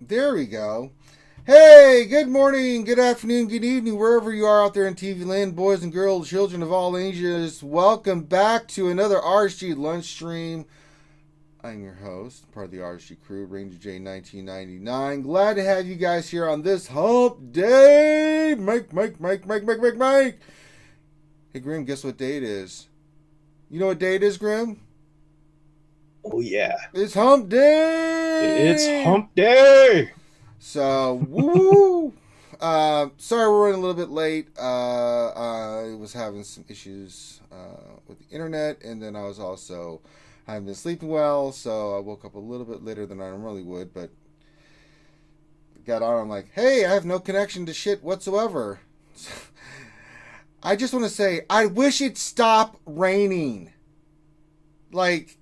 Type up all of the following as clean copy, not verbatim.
There we go. Hey, good morning, good afternoon, good evening, wherever you are out there in TV land, boys and girls, children of all ages. Welcome back to another RSG lunch stream. I'm your host, part of the RSG crew, Ranger J 1999. Glad to have you guys here on this hump day. Mike. Hey, Grim, guess what day it is? You know what day it is, Grim? Oh, yeah. It's hump day! It's hump day! So, woo! Sorry we're running a little bit late. I was having some issues with the internet, and then I was also haven't been sleeping well, so I woke up a little bit later than I normally would, but got on, I'm like, hey, I have no connection to shit whatsoever. I just want to say, I wish it stopped raining. Like,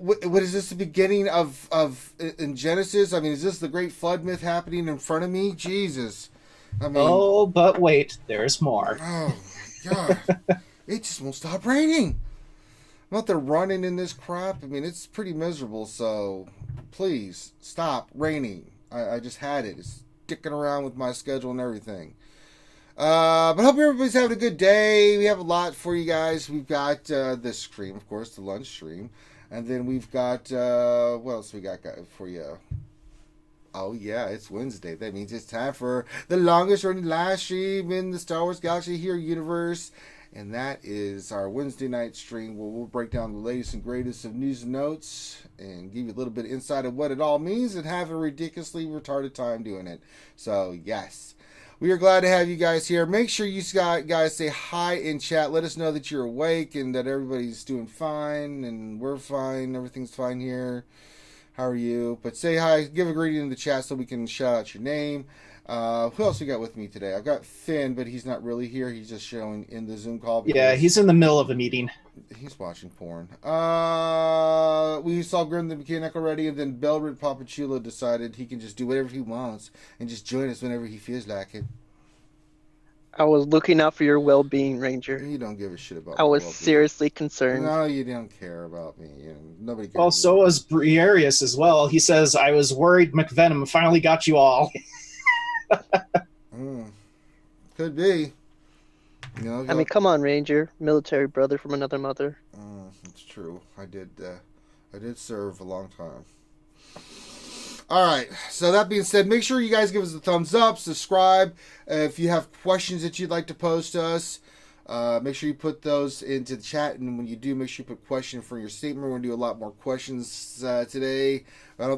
what is this, the beginning of in Genesis? I mean, is this the great flood myth happening in front of me? Jesus. I mean, Oh, but wait, there's more. oh my God. It just won't stop raining. I'm out there running in this crap. I mean, it's pretty miserable, so please stop raining. I just had it. It's sticking around with my schedule and everything. But I hope everybody's having a good day. We have a lot for you guys. We've got this stream, of course, the lunch stream. And then we've got, what else we got for you? Oh, yeah, it's Wednesday. That means it's time for the longest running live stream in the Star Wars Galaxy Hero universe. And that is our Wednesday night stream where we'll break down the latest and greatest of news and notes and give you a little bit of insight of what it all means and have a ridiculously retarded time doing it. So, yes. We are glad to have you guys here. Make sure you guys say hi in chat. Let us know that you're awake and that everybody's doing fine and we're fine. Everything's fine here. How are you? But say hi. Give a greeting in the chat so we can shout out your name. Who else we got with me today? I've got Finn, but he's not really here. He's just showing in the Zoom call. Yeah, he's in the middle of a meeting. He's watching porn. We saw Grim the Mechanic already, and then Belrid Papachula decided he can just do whatever he wants and just join us whenever he feels like it. I was looking out for your well-being, Ranger. You don't give a shit about I my was well-being. Seriously concerned. No, you don't care about me. Nobody cares. Well, so was Briarius as well. He says, I was worried McVenom finally got you all. Could be. I mean, come on, Ranger. Military brother from another mother. It's true. I did serve a long time. All right. So that being said, make sure you guys give us a thumbs up, subscribe. If you have questions that you'd like to pose to us, make sure you put those into the chat. And when you do, make sure you put a question for your statement. We're going to do a lot more questions today.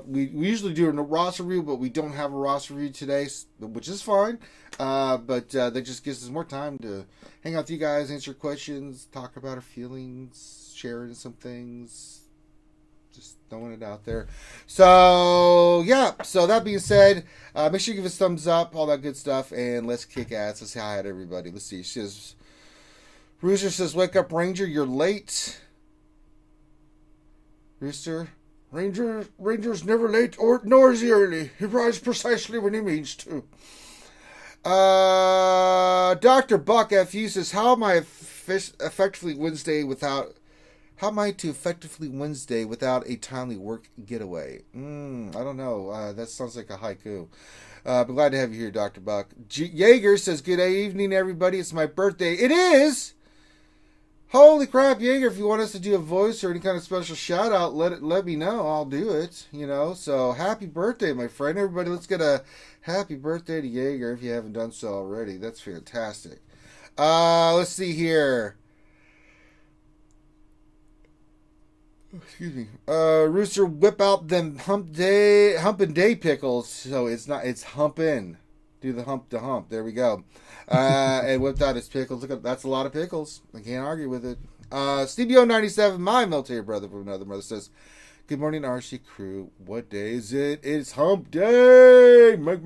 We usually do a roster review, but we don't have a roster review today, which is fine. But that just gives us more time to hang out with you guys, answer questions, talk about our feelings, sharing some things. Just throwing it out there. So, yeah. So, that being said, make sure you give us a thumbs up, all that good stuff, and let's kick ass. Let's say hi to everybody. Let's see. She says, Rooster says, wake up, Ranger. You're late. Rooster, Ranger's never late, nor is he early. He rides precisely when he means to. Dr. Buck FU says, how am I effectively Wednesday without a timely work getaway? I don't know. That sounds like a haiku. But glad to have you here, Dr. Buck. Jaeger says, good evening, everybody. It's my birthday. It is! Holy crap, Jaeger, if you want us to do a voice or any kind of special shout out, let me know. I'll do it, So happy birthday, my friend. Everybody, let's get a happy birthday to Jaeger if you haven't done so already. That's fantastic. Let's see here. Excuse me. Rooster, whip out them humping day pickles. So it's humpin'. Do the hump to hump. There we go. And whipped out his pickles. Look, that's a lot of pickles. I can't argue with it. StevieO97, my military brother from another mother, says, good morning, RC crew. What day is it? It's hump day. Mike.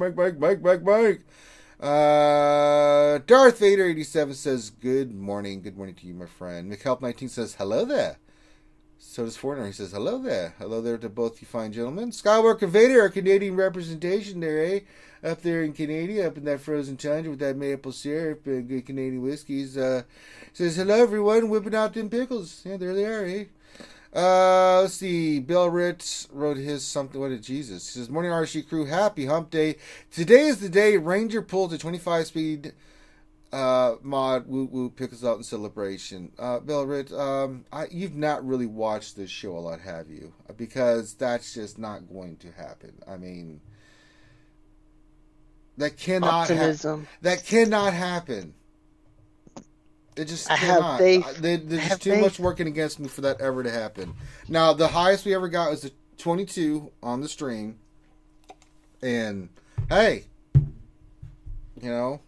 Darth Vader 87 says, good morning. Good morning to you, my friend. McHelp19 says, hello there. So does Foreigner. He says, hello there. Hello there to both you fine gentlemen. Skywalker Vader, our Canadian representation there, eh? Up there in Canada, up in that frozen tundra with that maple syrup and good Canadian whiskeys. Says, hello, everyone. Whipping out them pickles. Yeah, there they are, eh? Let's see. Bill Ritz wrote his something. What did Jesus? He says, "Morning RSG crew, happy hump day. Today is the day Ranger pulled a 25 speed mod woo woo pickles out in celebration." Bill Ritz, you've not really watched this show a lot, have you? Because that's just not going to happen. I mean, that cannot happen. That cannot happen. It just cannot. There's just too much working against me for that ever to happen. Now, the highest we ever got was a 22 on the stream. And, hey, you know,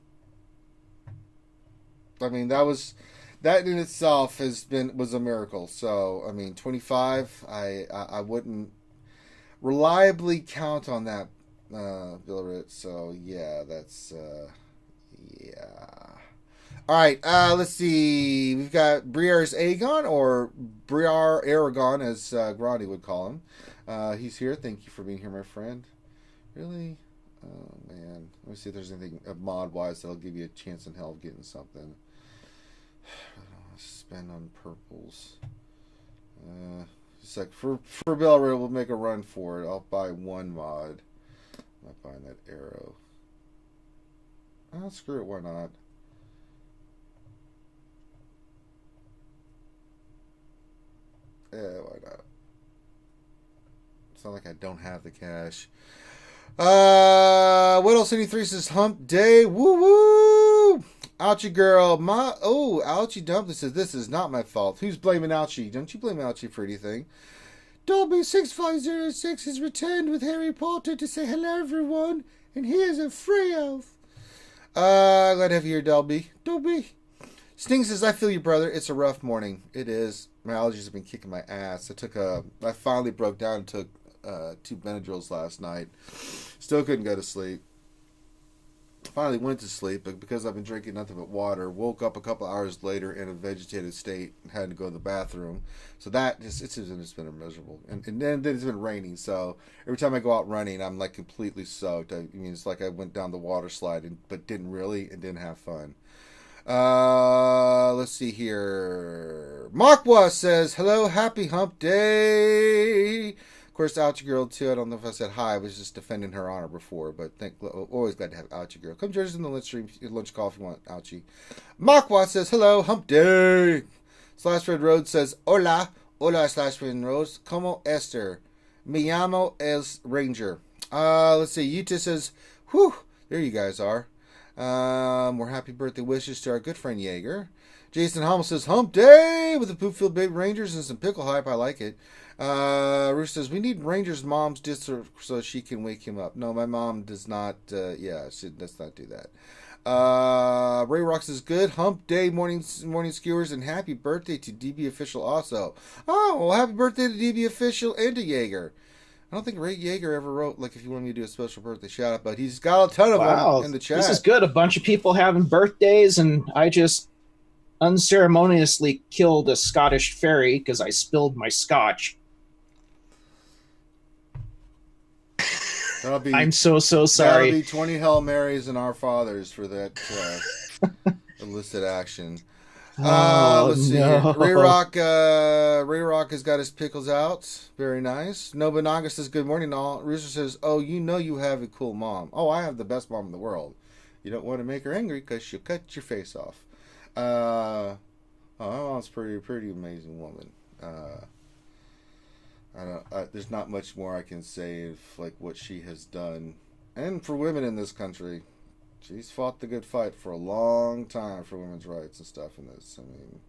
I mean, that in itself was a miracle. So, I mean, 25, I wouldn't reliably count on that, Bill Ritz. So, yeah, that's, yeah. All right, let's see. We've got Briar's Aegon, or Briar Aragon, as Grotty would call him. He's here. Thank you for being here, my friend. Really? Oh, man. Let me see if there's anything mod-wise that'll give you a chance in hell of getting something. Spend on purples. Just like for Belray, we'll make a run for it. I'll buy one mod. I'm not buying that arrow. Oh, screw it. Why not? Yeah, why not? It's not like I don't have the cash. Whittle City 3 says hump day. Woo woo! Ouchie girl. Ouchie Dumpling says this is not my fault. Who's blaming Ouchie? Don't you blame Ouchie for anything. Dolby6506 has returned with Harry Potter to say hello everyone. And he is a free elf. Glad to have you here, Dolby. Sting says, I feel you, brother. It's a rough morning. It is. My allergies have been kicking my ass. I finally broke down and took 2 Benadryls last night. Still couldn't go to sleep. Finally went to sleep, but because I've been drinking nothing but water, woke up a couple hours later in a vegetative state and had to go to the bathroom. So it's just been miserable. And then it's been raining, so every time I go out running, I'm like completely soaked. I mean, it's like I went down the water slide, but didn't really, and didn't have fun. Let's see here. Makwa says, hello, happy hump day. Of course, Ouchie Girl, too. I don't know if I said hi. I was just defending her honor before, but always glad to have Ouchie Girl. Come join us in the lunch stream, lunch call if you want, Ouchie. Makwa says, hello, hump day. Slash Red Road says, hola Slash Red Rose. Como Esther. Me llamo es Ranger. Let's see. Yuta says, whew, there you guys are. More happy birthday wishes to our good friend Jaeger. Jason Hummel says, hump day with the poop-filled baby Rangers and some pickle hype. I like it. Ruth says, we need Ranger's mom's disc so she can wake him up. No, my mom does not, she does not do that. Ray Rock says, good hump day, morning skewers, and happy birthday to DB Official also. Oh, well, happy birthday to DB Official and to Jaeger. I don't think Ray Yeager ever wrote, like, if you want me to do a special birthday shout out, but he's got a ton of them in the chat. This is good. A bunch of people having birthdays, and I just unceremoniously killed a Scottish fairy because I spilled my scotch. I'm so sorry. That'll be 20 Hail Marys and Our Fathers for that illicit action. Let's see here. Ray Rock has got his pickles out. Very nice. Nobunaga says, good morning, all. Rooster says, oh, you have a cool mom. Oh, I have the best mom in the world. You don't want to make her angry because she'll cut your face off. My mom's pretty amazing woman. There's not much more I can say of like what she has done. And for women in this country. She's fought the good fight for a long time for women's rights and stuff in this. I mean,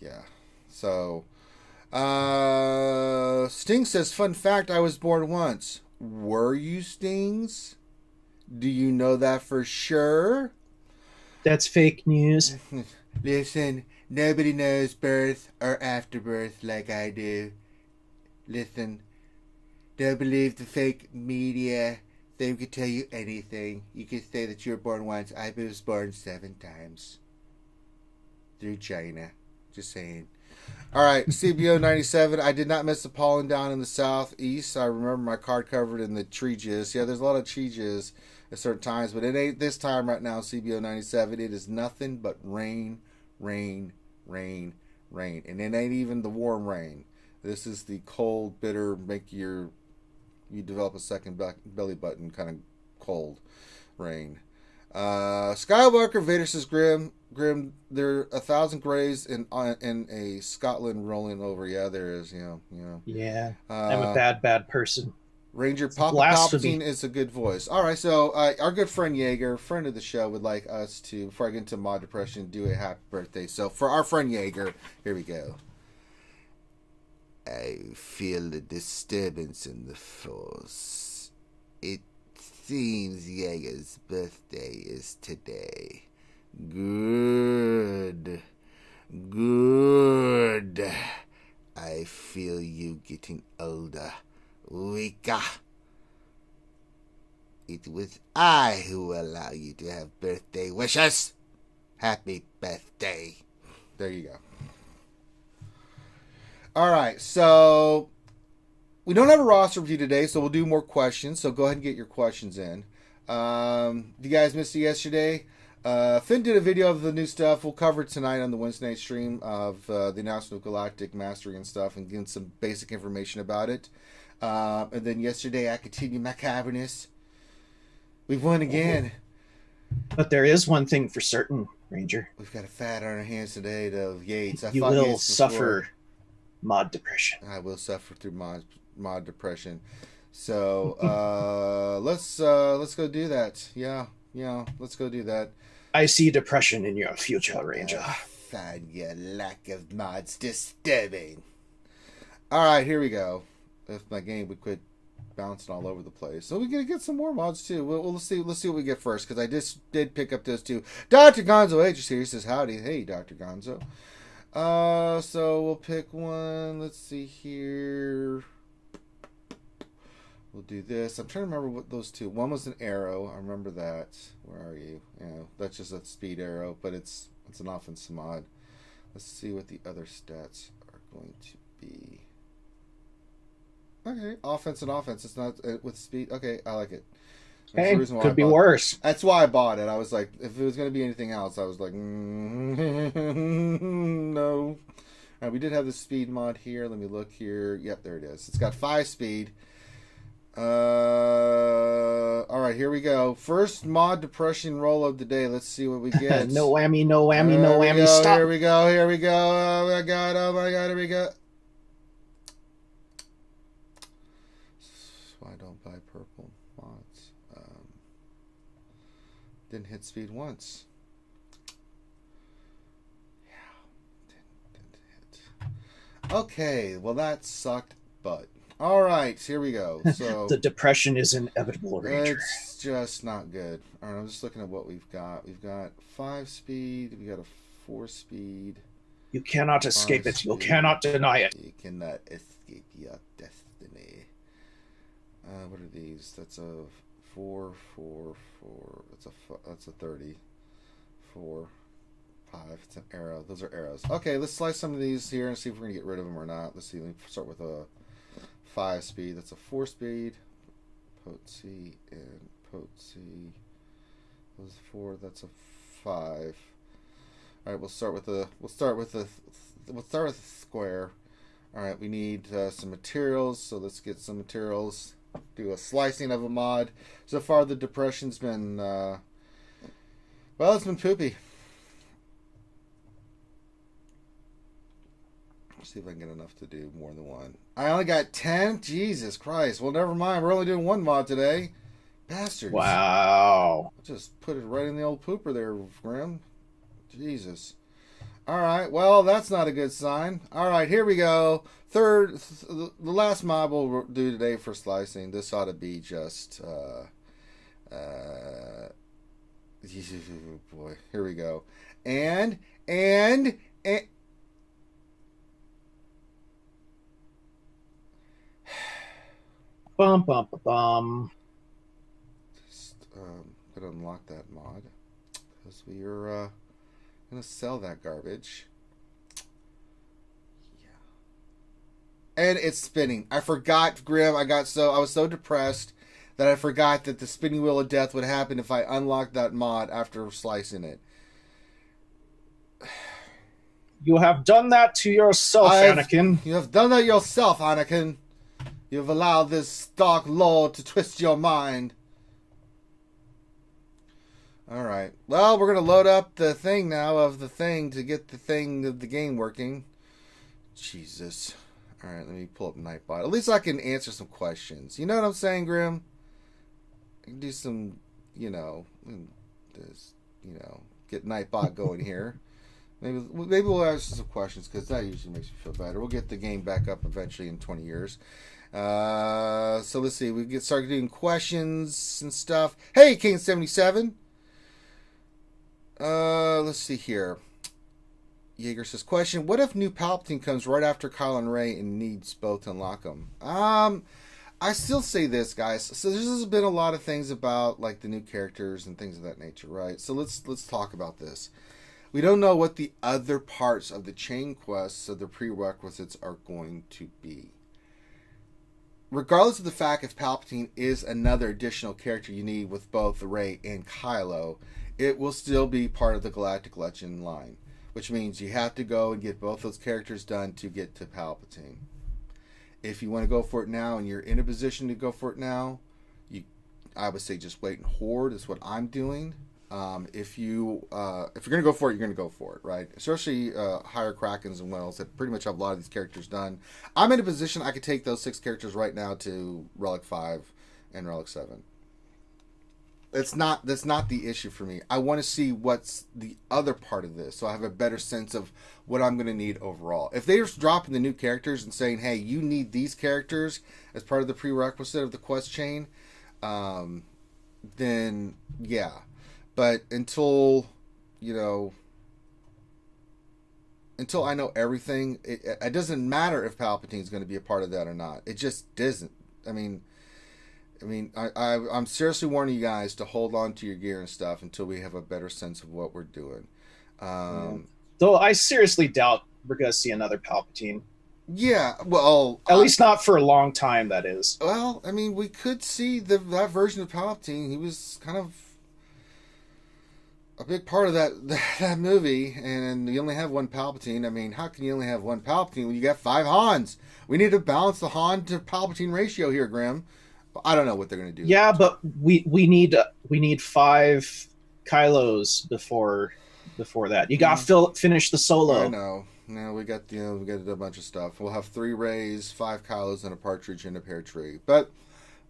yeah. So, Sting says, fun fact, I was born once. Were you, Stings? Do you know that for sure? That's fake news. Listen, nobody knows birth or afterbirth like I do. Listen, don't believe the fake media. They could tell you anything. You could say that you were born once. I was born 7 times. Through China. Just saying. Alright, CBO 97. I did not miss the pollen down in the southeast. I remember my card covered in the tree jizz. Yeah, there's a lot of tree jizz at certain times, but it ain't this time right now, CBO 97. It is nothing but rain, rain, rain, rain. And it ain't even the warm rain. This is the cold, bitter, you develop a second belly button kind of cold rain. Skywalker Vader says, Grim, there are 1,000 grays in a Scotland rolling over. Yeah, there is. Yeah. I'm a bad person. Ranger Papa Palpatine is a good voice. All right, so our good friend Jaeger, friend of the show, would like us to, before I get into mod depression, do a happy birthday. So for our friend Jaeger, here we go. I feel the disturbance in the force. It seems Jaeger's birthday is today. Good. I feel you getting older, weaker. It was I who allowed you to have birthday wishes. Happy birthday. There you go. All right, so we don't have a roster review today, so we'll do more questions. So go ahead and get your questions in. You guys missed it yesterday. Finn did a video of the new stuff. We'll cover it tonight on the Wednesday night stream of the announcement of Galactic Mastery and stuff, and getting some basic information about it. And then yesterday, I continued my cavernous. We've won again. But there is one thing for certain, Ranger. We've got a fat on our hands today of Yates. You will suffer mod depression. I will suffer through mod depression. So let's go do that. Yeah, let's go do that. I see depression in your future, Ranger. I find your lack of mods disturbing. All right, here we go. If my game would quit bouncing all over the place, so we're gonna get some more mods too. We'll see. Let's see what we get first, because I just did pick up those two. Dr. Gonzo Aegis here says howdy. Hey, Dr. Gonzo. So we'll pick one. Let's see here. We'll do this. I'm trying to remember what those two. One was an arrow. I remember that. Where are you? That's just a speed arrow, but it's an offensive mod. Let's see what the other stats are going to be. Okay, offense. It's not with speed. Okay, I like it. Hey, could be worse. That's why I bought it. I was like, if it was going to be anything else, I was like, no. All right, we did have the speed mod here. Let me look here. Yep, there it is. It's got 5 speed. All right, here we go. First mod depression roll of the day. Let's see what we get. No whammy, no whammy, no whammy. Stop. Here we go. Oh my god, here we go. Why don't buy purple mods? Didn't hit speed once. Yeah, didn't hit. Okay, well that sucked butt. All right, here we go. So the depression is inevitable, Ranger. It's just not good. All right, I'm just looking at what we've got. We've got 5 speed. We got a 4 speed. You cannot escape it. You cannot deny it. You cannot escape your destiny. What are these? That's a 4, 4, 4. That's a 30. 4, 5. It's an arrow. Those are arrows. Okay, let's slice some of these here and see if we're gonna get rid of them or not. Let's see. Let me start with a 5 speed. That's a 4 speed. Potency and potency. Those 4. That's a 5. All right, we'll start with the square. All right, we need some materials. So let's get some materials. Do a slicing of a mod. So far, the depression's been it's been poopy. Let's see if I can get enough to do more than one. I only got 10? Jesus Christ. Well, never mind. We're only doing one mod today. Bastards. Wow. Just put it right in the old pooper there, Grim. Jesus. All right. Well, that's not a good sign. All right. Here we go. The last mod we'll do today for slicing. This ought to be just... boy. Here we go. And bum bum bum. Just gonna unlock that mod because we are gonna sell that garbage. Yeah, and it's spinning. I forgot, Grim. I was so depressed that I forgot that the spinning wheel of death would happen if I unlocked that mod after slicing it. You have done that to yourself, Anakin. You have done that yourself, Anakin. You have allowed this dark lord to twist your mind. Alright. Well, we're going to load up the thing now of the thing to get the thing of the game working. Jesus. Alright, let me pull up Nightbot. At least I can answer some questions. You know what I'm saying, Grim? I can do some, get Nightbot going here. Maybe we'll ask some questions because that usually makes me feel better. We'll get the game back up eventually in 20 years. So let's see. We start doing questions and stuff. Hey, Kane77. Let's see here. Jaeger says, question, what if new Palpatine comes right after Kylo and Rey and needs both to unlock them? I still say this, guys. So there's been a lot of things about like the new characters and things of that nature, right? So let's talk about this. We don't know what the other parts of the chain quests of the prerequisites are going to be. Regardless of the fact if Palpatine is another additional character you need with both Rey and Kylo, it will still be part of the Galactic Legend line, which means you have to go and get both those characters done to get to Palpatine. If you want to go for it now and you're in a position to go for it now, I would say just wait and hoard is what I'm doing. If you're going to go for it, you're going to go for it, right? Especially higher Krakens and Wells that pretty much have a lot of these characters done. I'm in a position I could take those 6 characters right now to Relic 5 and Relic 7. That's not the issue for me. I want to see what's the other part of this, so I have a better sense of what I'm going to need overall. If they're just dropping the new characters and saying, "Hey, you need these characters as part of the prerequisite of the quest chain," then yeah. But until I know everything, it doesn't matter if Palpatine's going to be a part of that or not. It just doesn't. I'm seriously warning you guys to hold on to your gear and stuff until we have a better sense of what we're doing. Though I seriously doubt we're going to see another Palpatine. Yeah, well... At least not for a long time, that is. Well, we could see that version of Palpatine. He was kind of a big part of that movie, and you only have one Palpatine. How can you only have one Palpatine when you got 5 Hans? We need to balance the Han to Palpatine ratio here, Grim. I don't know what they're going to do. Yeah, but we need 5 Kylos before that. You got to finish the Solo. I know. No, we got a bunch of stuff. We'll have 3 Rays, 5 Kylos, and a partridge in a pear tree. But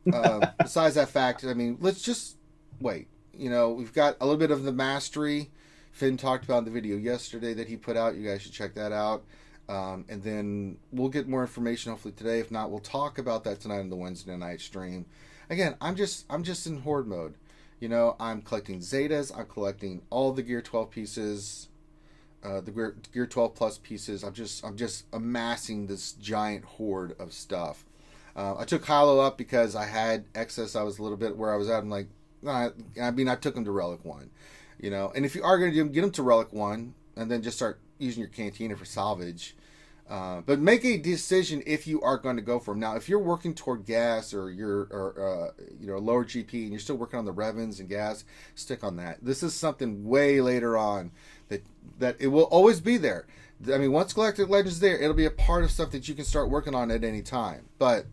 besides that fact, let's just wait. We've got a little bit of the mastery Finn talked about in the video yesterday that he put out. You guys should check that out. And then we'll get more information hopefully today. If not, we'll talk about that tonight on the Wednesday night stream. Again, I'm just in horde mode. I'm collecting Zetas. I'm collecting all the Gear 12 pieces, the Gear 12 plus pieces. I'm just amassing this giant horde of stuff. I took Kylo up because I had excess. I was a little bit where I was at. I'm like, I took him to Relic 1, And if you are going to do him, get him to Relic 1, and then just start using your Cantina for salvage. But make a decision if you are going to go for them. Now, if you're working toward gas or you're lower GP and you're still working on the Revens and gas, stick on that. This is something way later on that it will always be there. Once Galactic Legend's there, it'll be a part of stuff that you can start working on at any time. But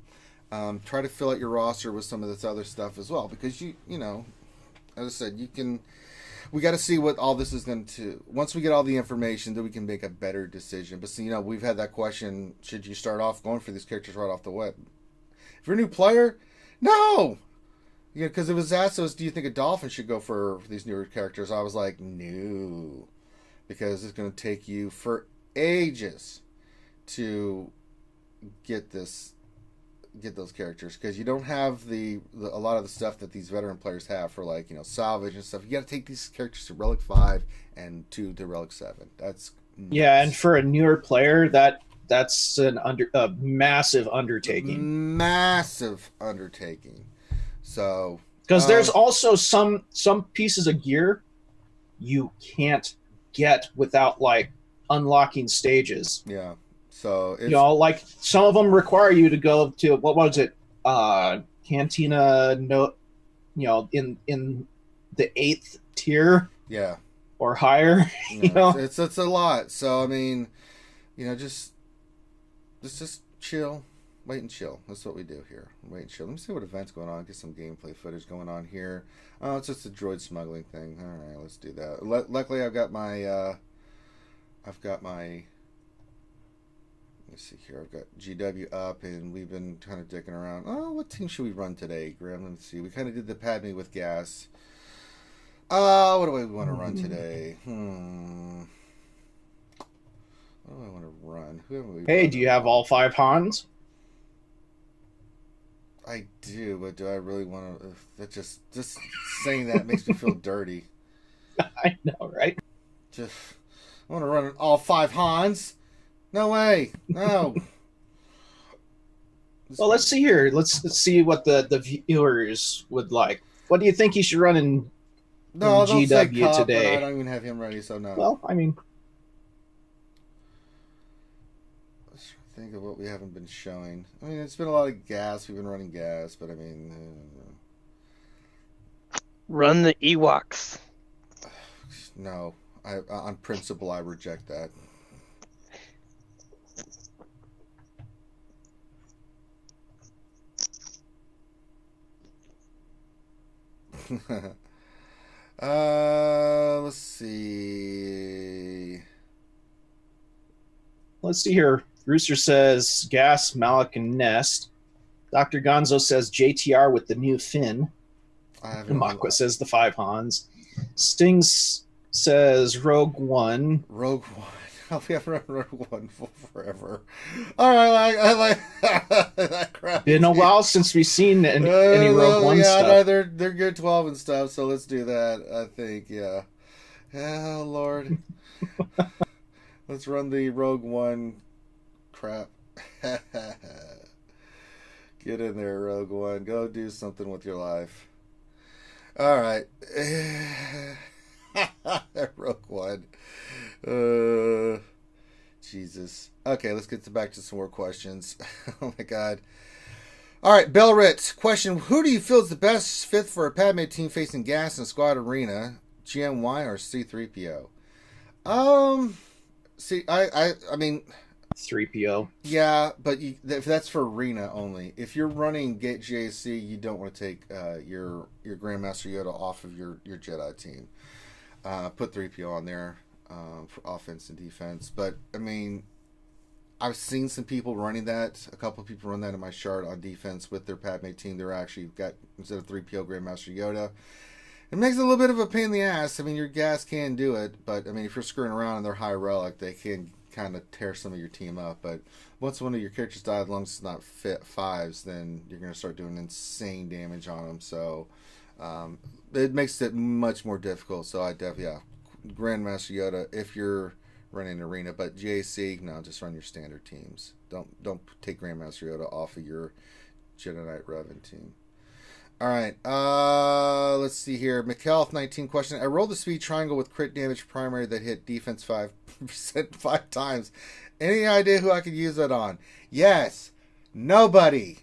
try to fill out your roster with some of this other stuff as well, because as I said, we got to see what all this is going to... Once we get all the information, then we can make a better decision. But, we've had that question, should you start off going for these characters right off the web? If you're a new player, no! Because it was asked us, do you think a Dolphin should go for these newer characters? I was like, no. Because it's going to take you for ages to get those characters, because you don't have a lot of the stuff that these veteran players have for salvage and stuff. You got to take these characters to Relic 5 and to Relic 7. That's nuts. Yeah, and for a newer player, that's a massive undertaking. Massive undertaking. So because there's also some pieces of gear you can't get without unlocking stages. Yeah. So some of them require you to go to, what was it, Cantina, in the 8th tier, yeah, or higher. You know, it's a lot. So I mean, just let's just chill, wait and chill. That's what we do here. Wait and chill. Let me see what event's going on. Get some gameplay footage going on here. Oh, it's just a droid smuggling thing. All right, let's do that. Luckily, I've got my. Let's see here. I've got GW up, and we've been kind of dicking around. Oh, what team should we run today, Graham? Let's see. We kind of did the Padme with gas. What do we want to run today? What do I want to run? Who have we? Hey, do you have all 5 Hans? I do, but do I really want to? That just saying that makes me feel dirty. I know, right? I want to run all 5 Hans. No way. No. Well, let's see here. Let's see what the viewers would like. What do you think you should run in don't GW say Cup, today? I don't even have him ready, so no. Well, I mean, let's think of what we haven't been showing. I mean, it's been a lot of gas. We've been running gas, but I mean, run the Ewoks. No. On principle, I reject that. Let's see. Let's see here. Rooster says Gas, Malik, and Nest. Dr. Gonzo says JTR with the new fin. Makwa says the 5 Hans. Stings says Rogue One. Rogue One. We haven't run Rogue One forever. All right, I like that crap. Been a while since we've seen any Rogue One stuff. Yeah, they're good 12 and stuff, so let's do that, I think, yeah. Oh, Lord. Let's run the Rogue One crap. Get in there, Rogue One. Go do something with your life. All right. Rogue One. Jesus. Okay, let's get back to some more questions. Oh my God. All right, Bellrit. Question: who do you feel is the best fit for a Padme team facing gas in Squad Arena? GMY or C-3PO? See, I mean, 3PO. Yeah, but if that's for arena only. If you're running JAC, you don't want to take your Grandmaster Yoda off of your Jedi team. Put 3PO on there for offense and defense. But, I mean, I've seen some people running that. A couple of people run that in my chart on defense with their Padme team. They're actually got, instead of 3PO, Grandmaster Yoda. It makes it a little bit of a pain in the ass. I mean, your gas can do it. But, I mean, if you're screwing around and they're high relic, they can kind of tear some of your team up. But once one of your characters dies, as long as it's not fit 5s, then you're going to start doing insane damage on them. So, it makes it much more difficult. So I definitely, Grandmaster Yoda if you're running arena, but JAC, no, just run your standard teams. Don't take Grandmaster Yoda off of your Jedi Knight Revan team. All right, let's see here. McKelf 19 question: I rolled the speed triangle with crit damage primary that hit defense 5% 5 times. Any idea who I could use that on? Yes, nobody.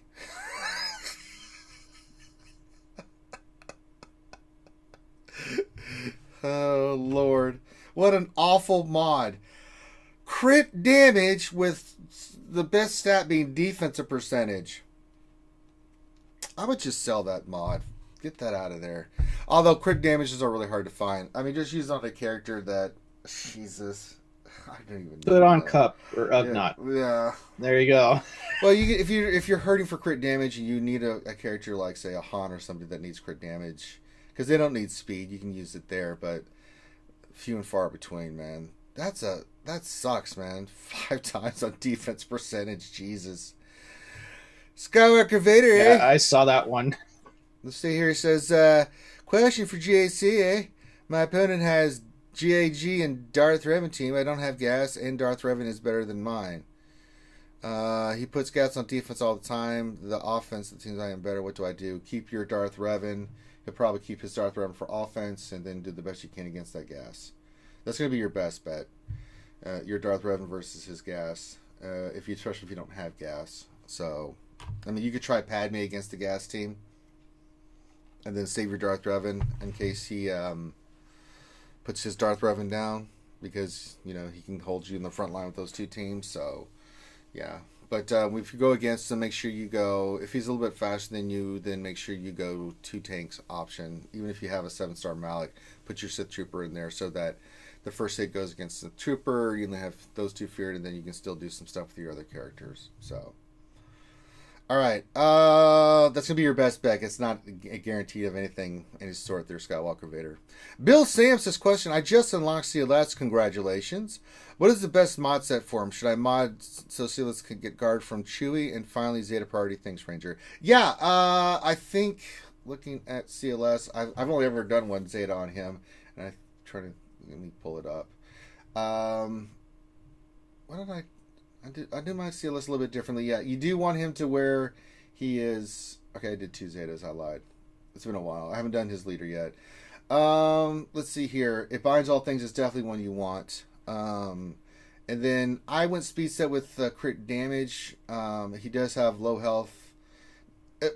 Oh, Lord. What an awful mod. Crit damage with the best stat being defensive percentage. I would just sell that mod. Get that out of there. Although crit damages are really hard to find. I mean, just use it on a character that... Jesus. I don't even know. Put it on Cup or Ugnaught. Yeah. There you go. Well, if you're hurting for crit damage, you need a character like, say, a Han or something that needs crit damage. Because they don't need speed. You can use it there, but few and far between, man. That sucks, man. 5 times on defense percentage. Jesus. Skywalker Vader, eh? Yeah, I saw that one. Let's see here. It says, question for GAC, eh? My opponent has GAG and Darth Revan team. I don't have gas, and Darth Revan is better than mine. He puts gas on defense all the time. The offense, the teams I am better. What do I do? Keep your Darth Revan. He'll probably keep his Darth Revan for offense, and then do the best you can against that gas. That's going to be your best bet. Your Darth Revan versus his gas. Especially if you don't have gas. So, I mean, you could try Padme against the gas team, and then save your Darth Revan in case he puts his Darth Revan down because, you know, he can hold you in the front line with those two teams. So, yeah. But if you go against him, make sure you go, if he's a little bit faster than you, then make sure you go 2 tanks option. Even if you have a 7-star Malak, put your Sith Trooper in there so that the first hit goes against the Trooper. You only have those 2 feared, and then you can still do some stuff with your other characters. So, all right. That's going to be your best bet. It's not a guarantee of anything, any sort there, Skywalker Vader. Bill Sam's question, I just unlocked CLS. Congratulations. What is the best mod set for him? Should I mod so CLS can get guard from Chewie? And finally, Zeta Priority. Thanks, Ranger. Yeah, I think looking at CLS, I've only ever done one Zeta on him. And I try to, let me pull it up. What did I do my CLS a little bit differently. Yeah, you do want him to where he is. Okay, I did 2 Zetas. I lied. It's been a while. I haven't done his leader yet. Let's see here. It binds all things is definitely one you want. And then I went speed set with crit damage. He does have low health.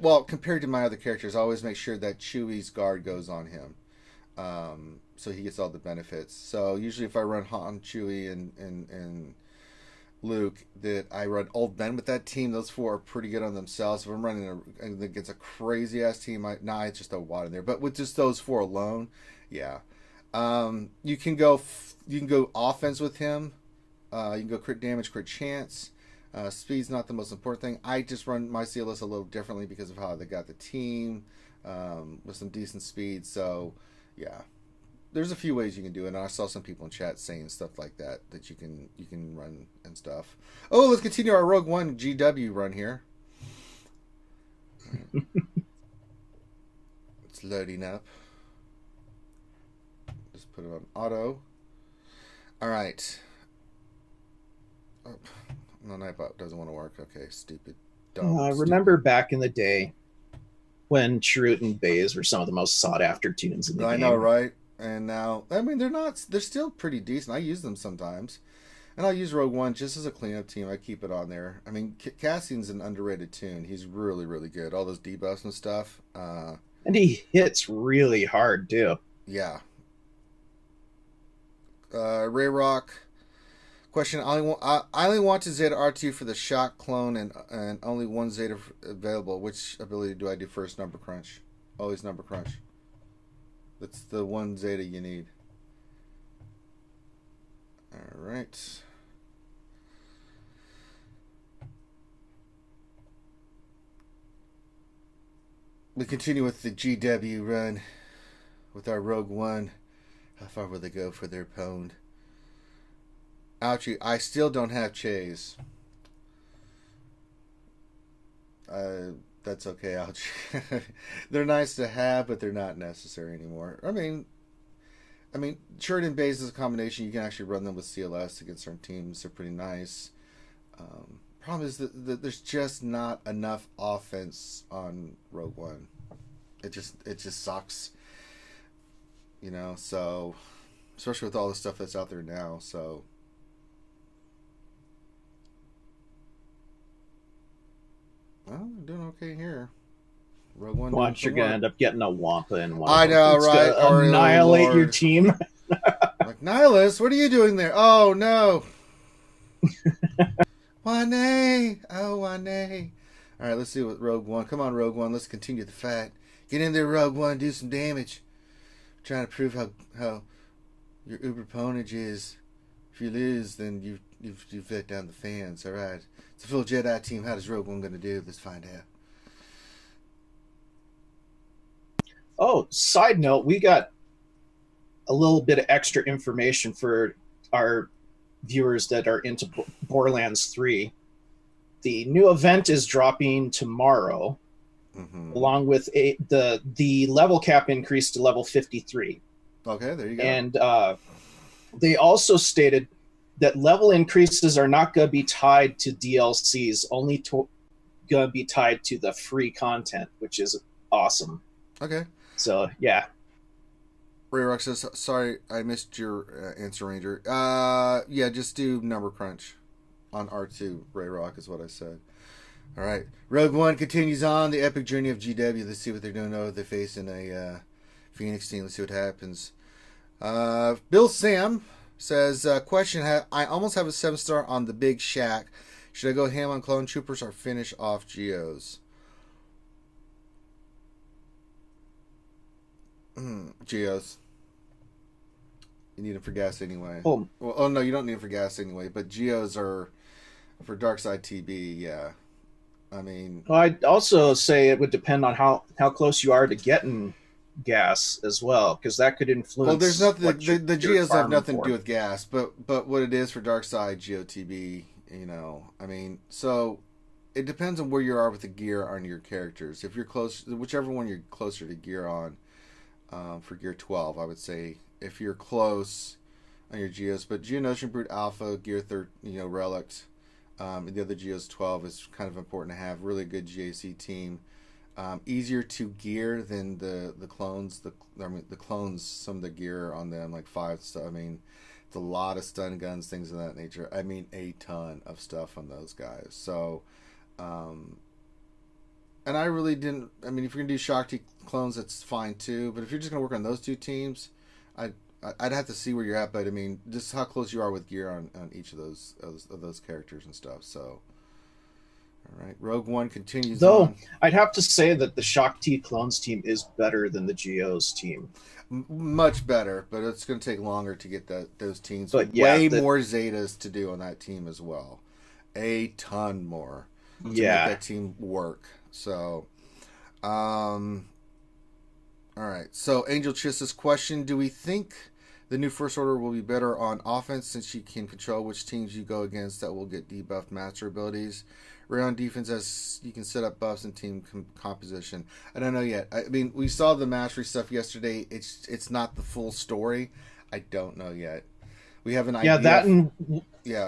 Well, compared to my other characters, I always make sure that Chewie's guard goes on him. So he gets all the benefits. So usually if I run Han, Chewie, and Luke, that I run Old Ben with that team, those 4 are pretty good on themselves. If I'm running against a crazy ass team, it's just a wad in there. But with just those 4 alone, yeah, you can go offense with him. You can go crit damage, crit chance. Speed's not the most important thing. I just run my CLS a little differently because of how they got the team with some decent speed. So yeah. There's a few ways you can do it, and I saw some people in chat saying stuff like that you can run and stuff. Oh, let's continue our Rogue One GW run here. It's loading up. Just put it on auto. All right. Oh, no, Nightbot doesn't want to work. Okay, stupid. Dumb. I remember back in the day when Chirrut and Baze were some of the most sought after tunes in the game. I know, right? And now, I mean, they're still pretty decent. I use them sometimes. And I'll use Rogue One just as a cleanup team. I keep it on there. I mean, Cassian's an underrated tune. He's really, really good. All those debuffs and stuff. And he hits really hard, too. Yeah. Ray Rock. Question, I only want to Zeta R2 for the shot clone and only 1 Zeta available. Which ability do I do first? Number crunch. Always number crunch. That's the 1 Zeta you need. Alright. We continue with the GW run with our Rogue One. How far will they go for their pwned? Ouchie, I still don't have Chase. That's okay, ouch. They're nice to have, but they're not necessary anymore. I mean, Chirrut and Baze is a combination. You can actually run them with CLS against certain teams. They're pretty nice. Problem is that there's just not enough offense on Rogue One. It just sucks. You know, so especially with all the stuff that's out there now. So. Well, we're doing okay here. Rogue One. Watch, you're going to end up getting a Wampa in one. I know, right? Annihilate your team. Like, Nihilus, what are you doing there? Oh, no. Wane. Oh, Wane. All right, let's see what Rogue One. Come on, Rogue One. Let's continue the fight. Get in there, Rogue One. Do some damage. I'm trying to prove how your uber ponage is. If you lose, then you've let down the fans. All right. It's a full Jedi team. How does Rogue One going to do? Let's find out. Oh, side note, we got a little bit of extra information for our viewers that are into Borderlands 3. The new event is dropping tomorrow, along with the level cap increase to level 53. Okay, there you go. And they also stated that level increases are not going to be tied to DLCs, only going to be tied to the free content, which is awesome. Okay. So, yeah. Ray Rock says, sorry, I missed your answer, Ranger. Yeah, just do number crunch on R2. Ray Rock is what I said. All right. Rogue One continues on the epic journey of GW. Let's see what they're doing. Oh, they're facing a Phoenix team. Let's see what happens. Bill Sam says, question, I almost have a 7-star on the Big Shack. Should I go ham on Clone Troopers or finish off Geos? Geos. You need them for gas anyway. Oh no, you don't need them for gas anyway. But Geos are for Darkside TB. Yeah, I mean, I'd also say it would depend on how close you are to getting gas as well, because that could influence. Well, there's nothing. The Geos have nothing to do with gas, but what it is for Darkside GeoTB, you know, I mean, so it depends on where you are with the gear on your characters. If you're close, whichever one you're closer to gear on, for gear 12, I would say. If you're close on your Geos, but Geonosian Brute Alpha, Gear 13, Relics, and the other Geos 12 is kind of important to have. Really good GAC team. Easier to gear than the clones. The clones, some of the gear on them, like 5 stuff. I mean, it's a lot of stun guns, things of that nature. I mean, a ton of stuff on those guys. So, and I really didn't. I mean, if you're gonna do Shock T clones, that's fine too. But if you're just gonna work on those 2 teams, I'd have to see where you're at. But I mean, just how close you are with gear on each of those characters and stuff. So, all right, Rogue One continues. Though I'd have to say that the Shock T clones team is better than the Geos team. Much better, but it's going to take longer to get those teams. But way more Zetas to do on that team as well. A ton more. To make that team work. So, all right. So Angel Chis's question: do we think the new First Order will be better on offense since you can control which teams you go against that will get debuffed master abilities? Or on defense, as you can set up buffs and team composition. I don't know yet. I mean, we saw the mastery stuff yesterday. It's not the full story. I don't know yet. We have an idea.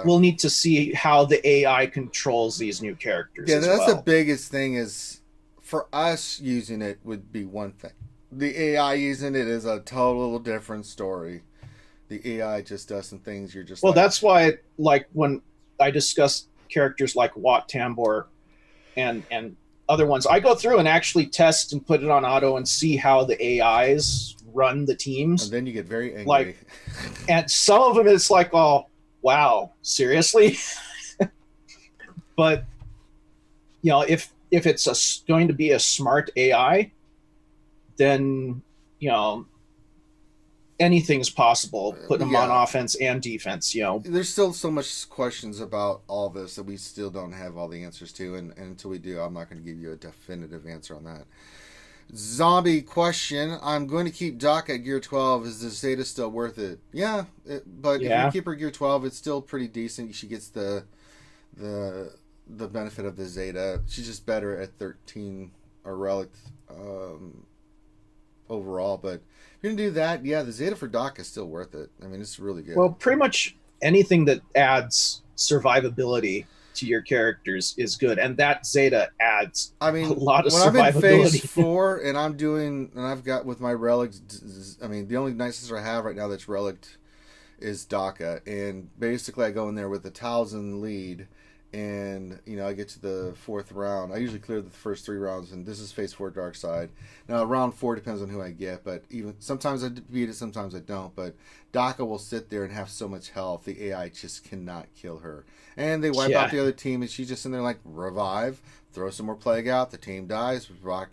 We'll need to see how the AI controls these new characters. Yeah, that's the biggest thing. Is for us using it would be one thing. The AI using it is a total different story. The AI just does some things you're just. Well, that's why, like when I discussed characters like Wat Tambor and other ones, I go through and actually test and put it on auto and see how the AIs run the teams. And then you get very angry. Like, and some of them it's like, oh wow, seriously. But if it's going to be a smart AI, then anything's possible, putting them on offense and defense. There's still so much questions about all this that we still don't have all the answers to, and until we do, I'm not going to give you a definitive answer on that. Zombie question: I'm going to keep Doc at gear 12. Is the Zeta still worth it? Yeah, but if you keep her gear 12, it's still pretty decent. She gets the benefit of the Zeta. She's just better at 13 or Relic overall, but if you're gonna do that, the Zeta for Doc is still worth it. I mean, it's really good. Well, pretty much anything that adds survivability to your characters is good, and that Zeta adds a lot of survivability. When I'm in phase 4 and I've got with my relics, I mean, the only nice sister I have right now that's relic is Daka, and basically I go in there with a Talzin lead, and I get to the 4th round. I usually clear the first 3 rounds, and this is phase 4 dark side. Now round 4 depends on who I get, but even sometimes I beat it, sometimes I don't. But Daka will sit there and have so much health, the AI just cannot kill her, and they wipe out the other team, and she's just in there like revive, throw some more plague out, the team dies.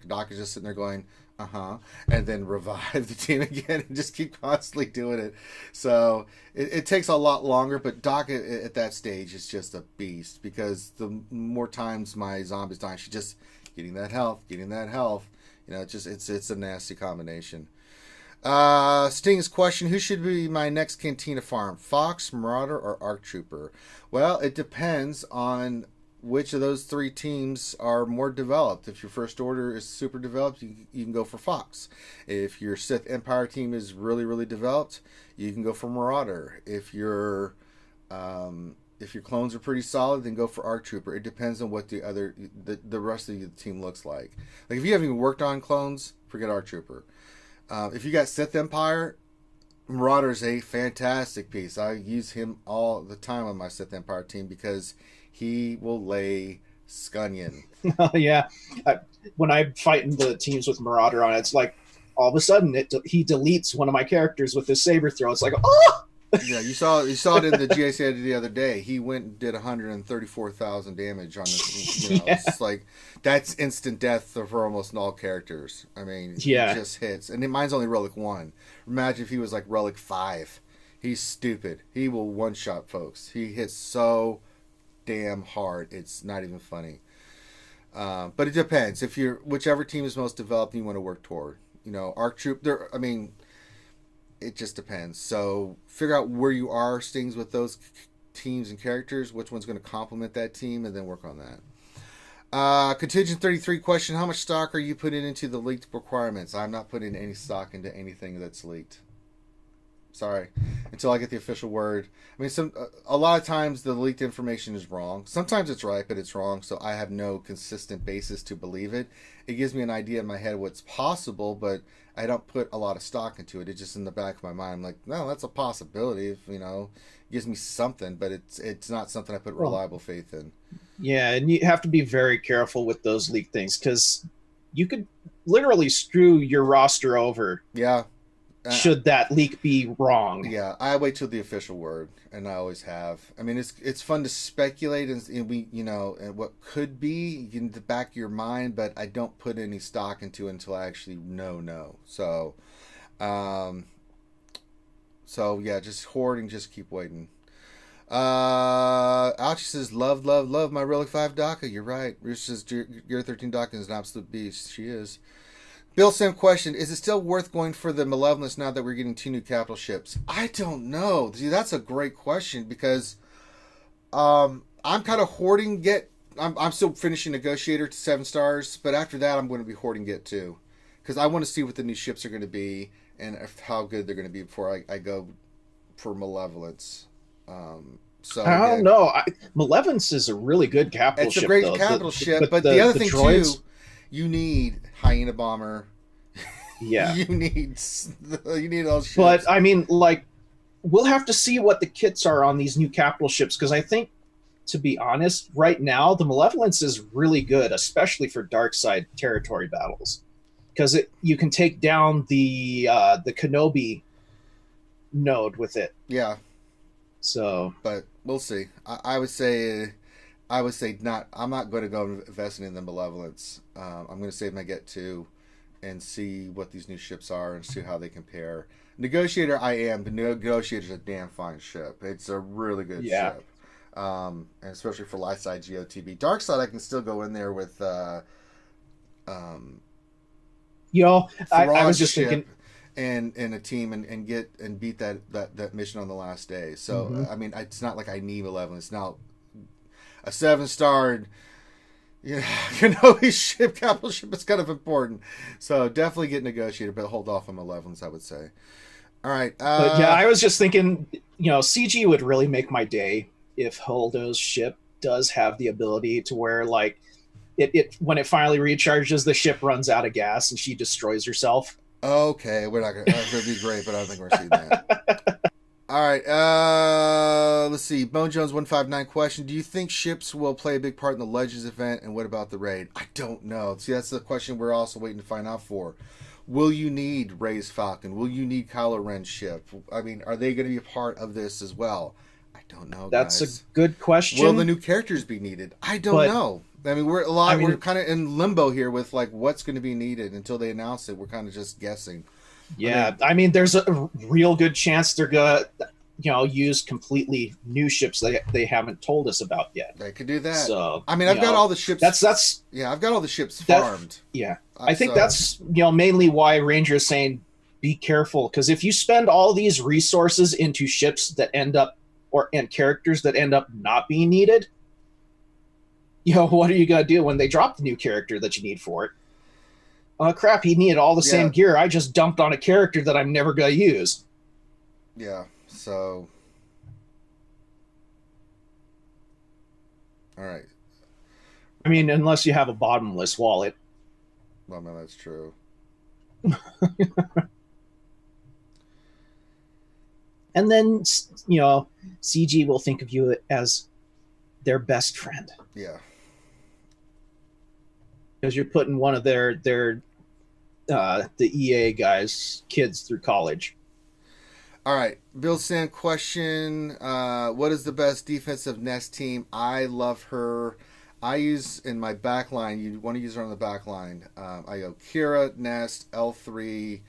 Daka's just sitting there going and then revive the team again and just keep constantly doing it. So it takes a lot longer, but Doc at that stage is just a beast, because the more times my zombies die, she's just getting that health. It's a nasty combination. Sting's question: who should be my next Cantina farm, Fox, Marauder, or Arc Trooper? Well, it depends on which of those 3 teams are more developed. If your First Order is super developed, you can go for Fox. If your Sith Empire team is really, really developed, you can go for Marauder. If your clones are pretty solid, then go for Arc Trooper. It depends on what the rest of the team looks like. Like if you haven't even worked on clones, forget Arc Trooper. If you got Sith Empire, Marauder is a fantastic piece. I use him all the time on my Sith Empire team because he will lay scunion. Yeah. When I'm fighting the teams with Marauder on, it's like all of a sudden he deletes one of my characters with his saber throw. It's like, oh! Yeah, you saw it in the GAC the other day. He went and did 134,000 damage on this. You know, yeah. It's like that's instant death for almost all characters. I mean, yeah. He just hits, and mine's only relic 1. Imagine if he was like relic 5. He's stupid. He will one shot folks. He hits so damn hard. It's not even funny. But it depends. If you're whichever team is most developed, you want to work toward. You know, Arc Troop. It just depends. So figure out where you are, Stings, with those teams and characters, which one's going to complement that team, and then work on that. Contingent 33 question, how much stock are you putting into the leaked requirements? I'm not putting any stock into anything that's leaked. Sorry. Until I get the official word. I mean, a lot of times the leaked information is wrong. Sometimes it's right, but it's wrong, so I have no consistent basis to believe it. It gives me an idea in my head what's possible, but I don't put a lot of stock into it. It's just in the back of my mind. I'm like, no, that's a possibility. If, you know, it gives me something, but it's not something I put reliable faith in. Yeah, and you have to be very careful with those leaked things because you could literally screw your roster over. Yeah. Should that leak be wrong? Yeah, I wait till the official word, and I always have. I mean, it's fun to speculate, and we, you know, and what could be in the back of your mind, but I don't put any stock into it until I actually know. So, yeah, just hoarding, just keep waiting. Ouchie says, love my Relic 5 DACA. You're right. Rooster says, Gear 13 DACA is an absolute beast. She is. Bill Sim question, is it still worth going for the Malevolence now that we're getting 2 new capital ships? I don't know. See, that's a great question because I'm kind of hoarding I'm still finishing Negotiator to 7 stars, but after that I'm going to be hoarding Get 2 because I want to see what the new ships are going to be and how good they're going to be before I go for Malevolence. So I don't know. Malevolence is a really good capital ship. It's a great capital ship, but the other thing droids, too, you need Hyena Bomber. Yeah. you need all ships. But I mean, like, we'll have to see what the kits are on these new capital ships because I think, to be honest, right now the Malevolence is really good, especially for dark side territory battles, because you can take down the Kenobi node with it. Yeah. So, but we'll see. I would say not. I'm not going to go investing in the Malevolence. I'm going to save my Get 2 and see what these new ships are and see how they compare. Negotiator, I am, but Negotiator's a damn fine ship. It's a really good ship. And especially for light side GOTB. Dark side, I can still go in there with I was just thinking and a team and get and beat that mission on the last day. So I mean, it's not like I need 11. It's now a 7-starred, ship, capital ship is kind of important. So definitely get Negotiator, but hold off on 11s, I would say. All right. But yeah, I was just thinking, CG would really make my day if Holdo's ship does have the ability to where, like, it when it finally recharges, the ship runs out of gas and she destroys herself. Okay, we're not gonna. That would be great, but I don't think we're seeing that. All right, let's see. Bone Jones 159 question: do you think ships will play a big part in the Legends event, and what about the raid? I don't know. See, that's the question we're also waiting to find out for. Will you need Rey's Falcon? Will you need Kylo Ren's ship? I mean, are they going to be a part of this as well? I don't know. That's guys. A good question. Will the new characters be needed? I don't know. I mean, we're kind of in limbo here with like what's going to be needed until they announce it. We're kind of just guessing. Yeah, I mean, there's a real good chance they're gonna, use completely new ships they haven't told us about yet. They could do that. So I mean, I've got all the ships. I've got all the ships farmed. Yeah, I think that's mainly why Ranger is saying be careful, because if you spend all these resources into ships that end up and characters that end up not being needed, what are you gonna do when they drop the new character that you need for it? Oh crap, he needed all the same gear I just dumped on a character that I'm never going to use. Yeah, so... Alright. I mean, unless you have a bottomless wallet. Well, no, that's true. And then, CG will think of you as their best friend. Yeah. Because you're putting one of their the EA guys' kids through college. All right, Bill Sam question. What is the best defensive Nest team? I love her. I use in my back line. You want to use her on the back line. I go Kira, Nest, L3,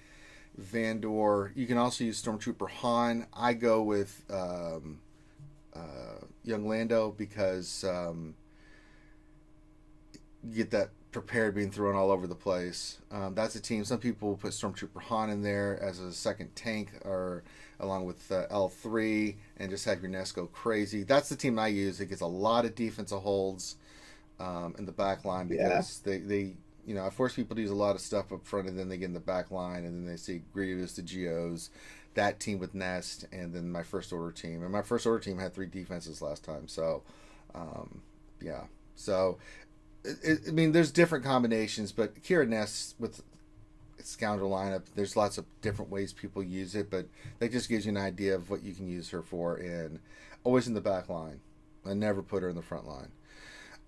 Vandor. You can also use Stormtrooper Han. I go with Young Lando because you get that prepared being thrown all over the place. That's a team. Some people will put Stormtrooper Han in there as a second tank or along with L3 and just have your Nest go crazy. That's the team I use. It gets a lot of defensive holds in the back line because they I force people to use a lot of stuff up front and then they get in the back line and then they see Grievous, the Geos, that team with Nest, and then my First Order team. And my First Order team had 3 defenses last time. So, yeah. So, I mean, there's different combinations, but Kira Nest with Scoundrel lineup, there's lots of different ways people use it, but that just gives you an idea of what you can use her for, and always in the back line. I never put her in the front line.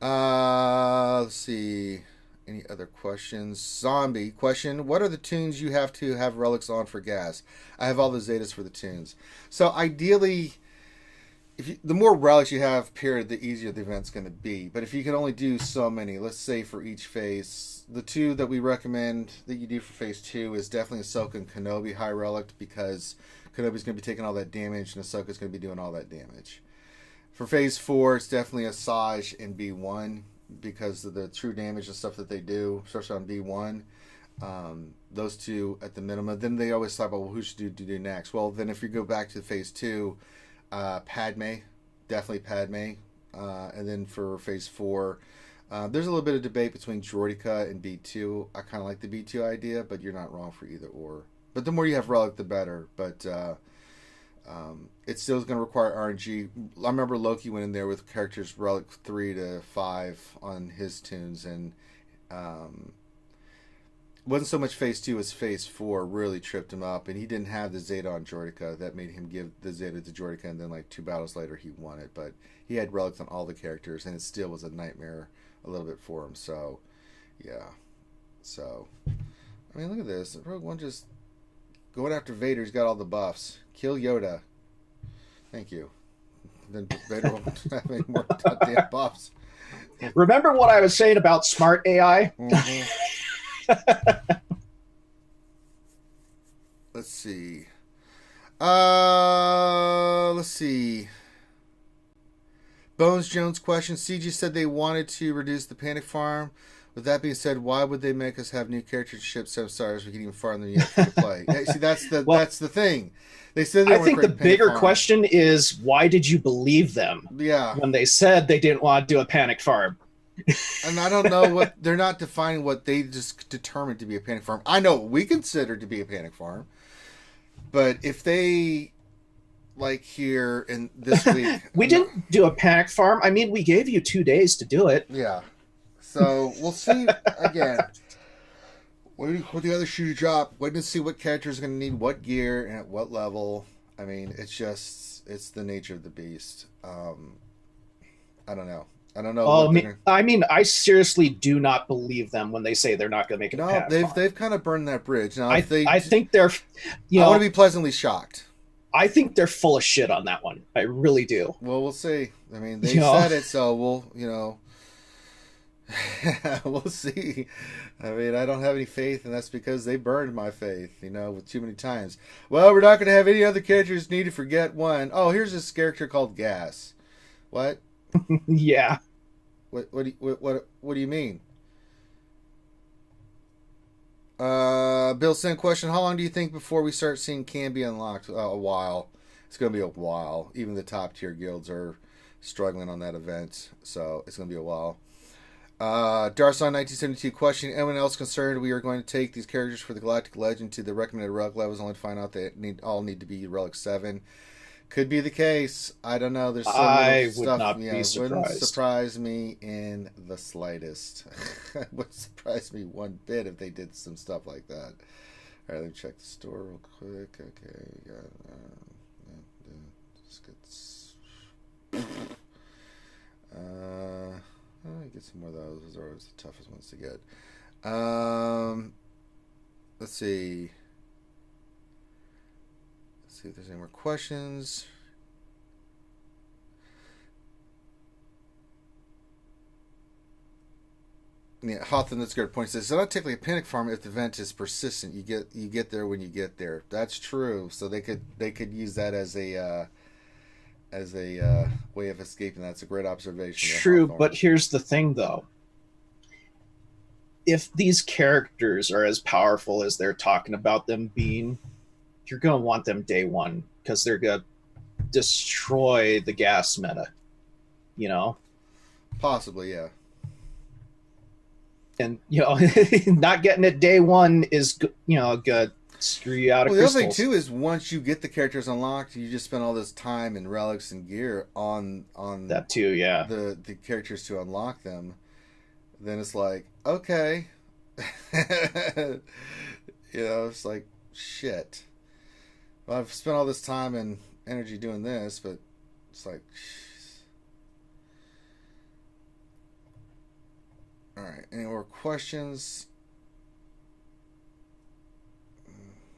Let's see. Any other questions? Zombie question. What are the tunes you have to have relics on for gas? I have all the Zetas for the tunes. So ideally, the more relics you have, period, the easier the event's going to be. But if you can only do so many, let's say for each phase, the 2 that we recommend that you do for phase 2 is definitely Ahsoka and Kenobi high relic, because Kenobi's going to be taking all that damage and Ahsoka's going to be doing all that damage. For phase 4, it's definitely Asajj and B1 because of the true damage and stuff that they do, especially on B1. Those 2 at the minimum. Then they always talk about, well, who should do next? Well, then if you go back to phase 2, Padme, definitely Padme. And then for phase 4, there's a little bit of debate between Droideka and B2. I kind of like the B2 idea, but you're not wrong for either or. But the more you have relic, the better. But it still is going to require RNG. I remember Loki went in there with characters relic 3 to 5 on his tunes, and wasn't so much phase 2 as phase 4 really tripped him up, and he didn't have the Zeta on Droideka. That made him give the Zeta to Droideka, and then like 2 battles later he won it. But he had relics on all the characters, and it still was a nightmare a little bit for him. So yeah. So I mean, look at this. Rogue One just going after Vader. He's got all the buffs. Kill Yoda. Thank you. Then Vader won't have any more goddamn buffs. Remember what I was saying about smart AI? Mm-hmm. Let's see. Let's see. Bones Jones question. CG said they wanted to reduce the panic farm. With that being said, why would they make us have new characters ship 7 stars? We can even farm them yet to play. Yeah, see, that's the thing. They said they I think the bigger question is, why did you believe them? Yeah. When they said they didn't want to do a panic farm. And I don't know what they're not defining what they just determined to be a panic farm. I know what we consider to be a panic farm, but if they like here in this week, we didn't do a panic farm. I mean, we gave you 2 days to do it. Yeah. So we'll see again. What the other shoe to drop? Waiting to see what characters are going to need what gear and at what level. I mean, it's the nature of the beast. I don't know. I mean, I seriously do not believe them when they say they're not going to make it. No, they've kind of burned that bridge. Now, I think they're. I want to be pleasantly shocked. I think they're full of shit on that one. I really do. Well, we'll see. I mean, they said it, so we'll we'll see. I mean, I don't have any faith, and that's because they burned my faith, with too many times. Well, we're not going to have any other characters needed for Get One. Oh, here's this character called Gas. What? Yeah. What do you mean? Bill sent question. How long do you think before we start seeing Camby unlocked? A while. It's going to be a while. Even the top tier guilds are struggling on that event, so it's going to be a while. Darson 1972 question. Anyone else concerned we are going to take these characters for the Galactic Legend to the recommended relic levels only to find out they all need to be relic 7? Could be the case. I don't know. There's so much stuff. Would not be surprised. Wouldn't surprise me in the slightest. Wouldn't surprise me one bit if they did some stuff like that. All right, let me check the store real quick. Okay, we got get some more of those. Those are always the toughest ones to get. let's see. Let's see if there's any more questions. Yeah, Hawthorne, that's a good point. Says it's not technically a panic farm if the event is persistent. You get there when you get there. That's true. So they could use that as a way of escaping. That's a great observation. True, but here's the thing, though. If these characters are as powerful as they're talking about them being, you're going to want them day one because they're going to destroy the gas meta. You know? Possibly, yeah. And, you know, not getting it day one is, you know, good. Screw you out of crystals. The other thing, too, is once you get the characters unlocked, you just spend all this time and relics and gear on that, too, yeah. The characters to unlock them. Then it's like, okay. You know, it's like, shit. Well, I've spent all this time and energy doing this, but it's like, all right. Any more questions?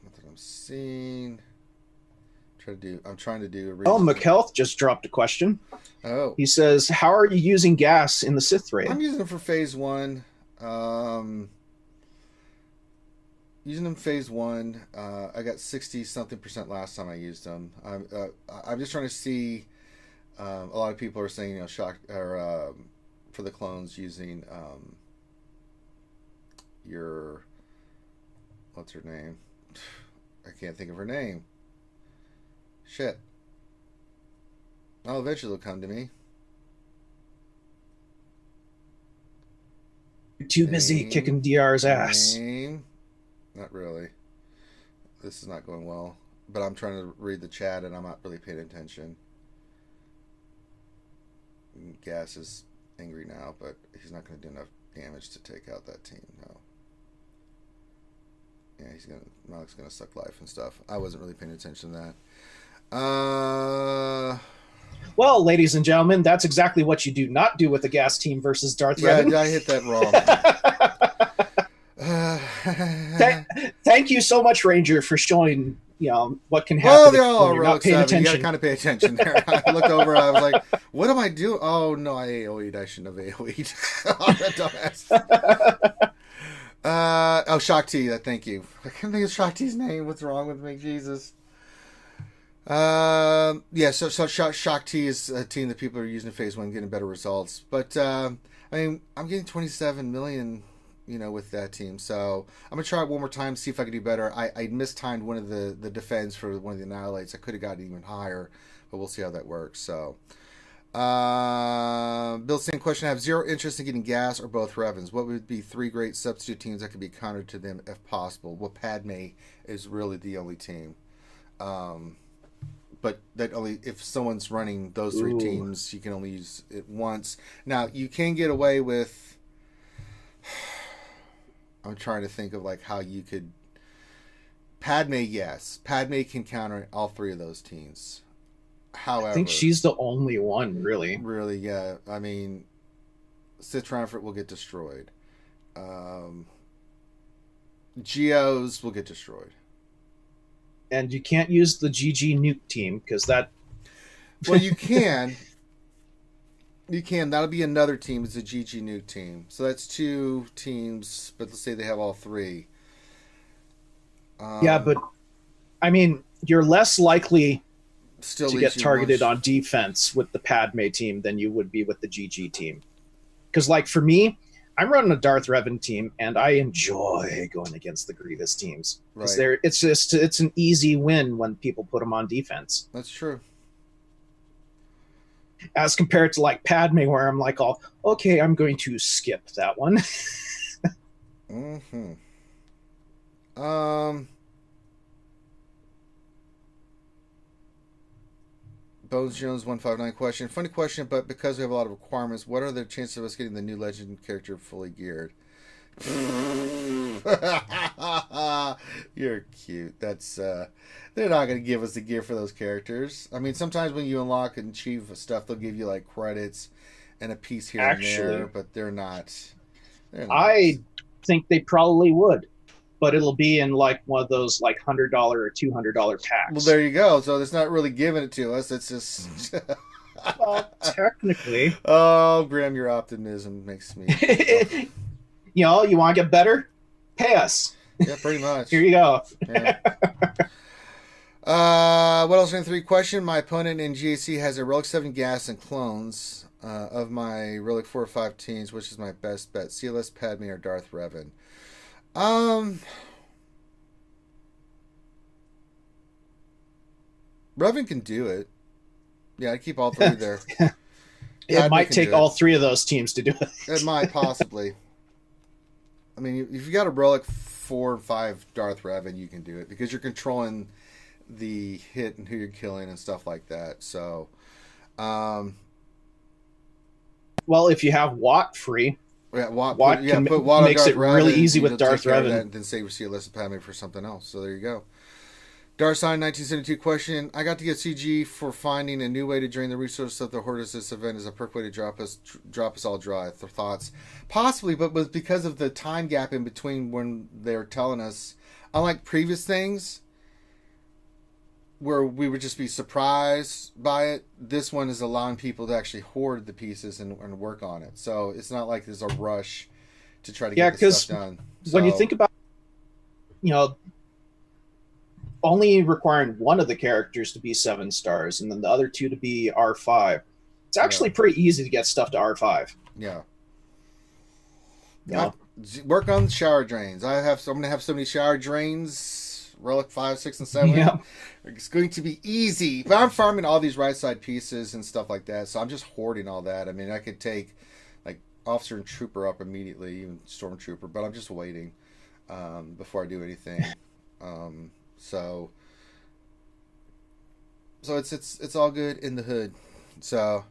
Not that I'm seeing. I'm trying to do. Oh, McHealth just dropped a question. Oh. He says, "How are you using gas in the Sith raid?" I'm using them for phase 1. Using them phase 1. I got 60-something% last time I used them. I'm just trying to see. A lot of people are saying, you know, for the clones using your, what's her name? I can't think of her name. Shit. Oh, eventually it'll come to me. You're too busy kicking DR's ass. Not really. This is not going well. But I'm trying to read the chat and I'm not really paying attention. Gas is angry now, but he's not going to do enough damage to take out that team. No. Yeah, Malik's gonna suck life and stuff. I wasn't really paying attention to that. Well, ladies and gentlemen, that's exactly what you do not do with the gas team versus Darth Revan. Yeah, I hit that wrong. Thank you so much, Ranger, for showing, you know, what can happen when you're not paying attention. You gotta kind of pay attention there. I looked over, I was like, what am I doing? Oh, no, I AoE'd. I shouldn't have AoE'd. Oh, that dumbass. Shock T, thank you. I can't think of Shock T's name. What's wrong with me? Jesus. Yeah, so Shock T is a team that people are using in phase 1, getting better results. But, I mean, I'm getting 27 million, you know, with that team. So I'm going to try it one more time, see if I can do better. I mistimed one of the defense for one of the annihilates. I could have gotten even higher, but we'll see how that works. So, Bill, same question. I have zero interest in getting gas or both Revens. What would be 3 great substitute teams that could be countered to them if possible? Well, Padme is really the only team. But that only if someone's running those 3 teams, you can only use it once. Now, you can get away with... I'm trying to think of like how you could... Padme, yes. Padme can counter all 3 of those teams. However, I think she's the only one, really. Really, yeah. I mean, Sith Triumvirate will get destroyed. Geos will get destroyed. And you can't use the GG nuke team because that... Well, you can. You can. That'll be another team. It's a GG nuke team. So that's 2 teams, but let's say they have all 3. Yeah, but, I mean, you're less likely... Still to get targeted on defense with the Padme team than you would be with the GG team. Because, like, for me, I'm running a Darth Revan team, and I enjoy going against the Grievous teams. Because it's an easy win when people put them on defense. That's true. As compared to, like, Padme, where I'm like, okay, I'm going to skip that one. Mm-hmm. Bones Jones 159 question. Funny question, but because we have a lot of requirements, what are the chances of us getting the new legend character fully geared? You're cute. That's they're not going to give us the gear for those characters. I mean, sometimes when you unlock and achieve stuff, they'll give you like credits and a piece here and there, but they're not. I think they probably would. but it'll be in like one of those like $100 or $200 packs. Well, there you go. So it's not really giving it to us. It's just. Well, technically. Oh, Graham, your optimism makes me. You know, you want to get better? Pay us. Yeah, pretty much. Here you go. Yeah. What else in 3 question? My opponent in GAC has a Relic 7 gas and clones of my Relic 4 or 5 teams, which is my best bet? CLS, Padme, or Darth Revan? Revan can do it. Yeah, I'd keep all 3 there. It might take all 3 of those teams to do it. It might, possibly. I mean, if you got a Relic 4 and 5 Darth Revan, you can do it because you're controlling the hit and who you're killing and stuff like that. So, well, if you have Watt free, Watt makes it really easy with Darth Revan. And then save Alyssa Padme for something else. So there you go. Darsign 1972 question. I got to get CG for finding a new way to drain the resources of the Hortus. This event is a perfect way to drop us all dry. Thoughts? Possibly, but was because of the time gap in between when they're telling us, unlike previous things, where we would just be surprised by it, this one is allowing people to actually hoard the pieces and work on it. So it's not like there's a rush to try to get this stuff done. When you think about, you know, only requiring one of the characters to be 7 stars and then the other 2 to be R5, it's actually pretty easy to get stuff to R5. Yeah. Yeah. Work on shower drains. I'm going to have so many shower drains. Relic 5, 6, and 7. Yeah. It's going to be easy. But I'm farming all these right side pieces and stuff like that. So I'm just hoarding all that. I mean, I could take like Officer and Trooper up immediately, even Stormtrooper, but I'm just waiting before I do anything. So it's all good in the hood. So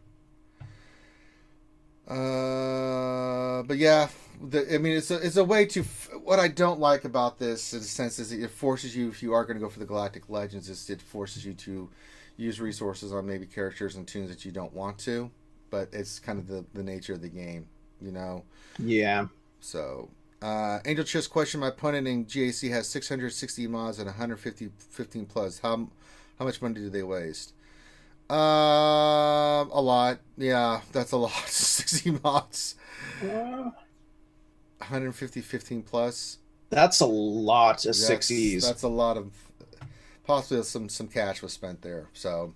but yeah, it's a way to. What I don't like about this, in a sense, is it forces you, if you are going to go for the Galactic Legends, it forces you to use resources on maybe characters and tunes that you don't want to. But it's kind of the nature of the game, you know. Yeah. So. Angel Chess question. My opponent in GAC has 660 mods and 150 15 plus. How much money do they waste? A lot. Yeah, that's a lot. 60 mods. 150 15 plus. That's a lot of 60s. That's a lot of. Possibly some cash was spent there. So,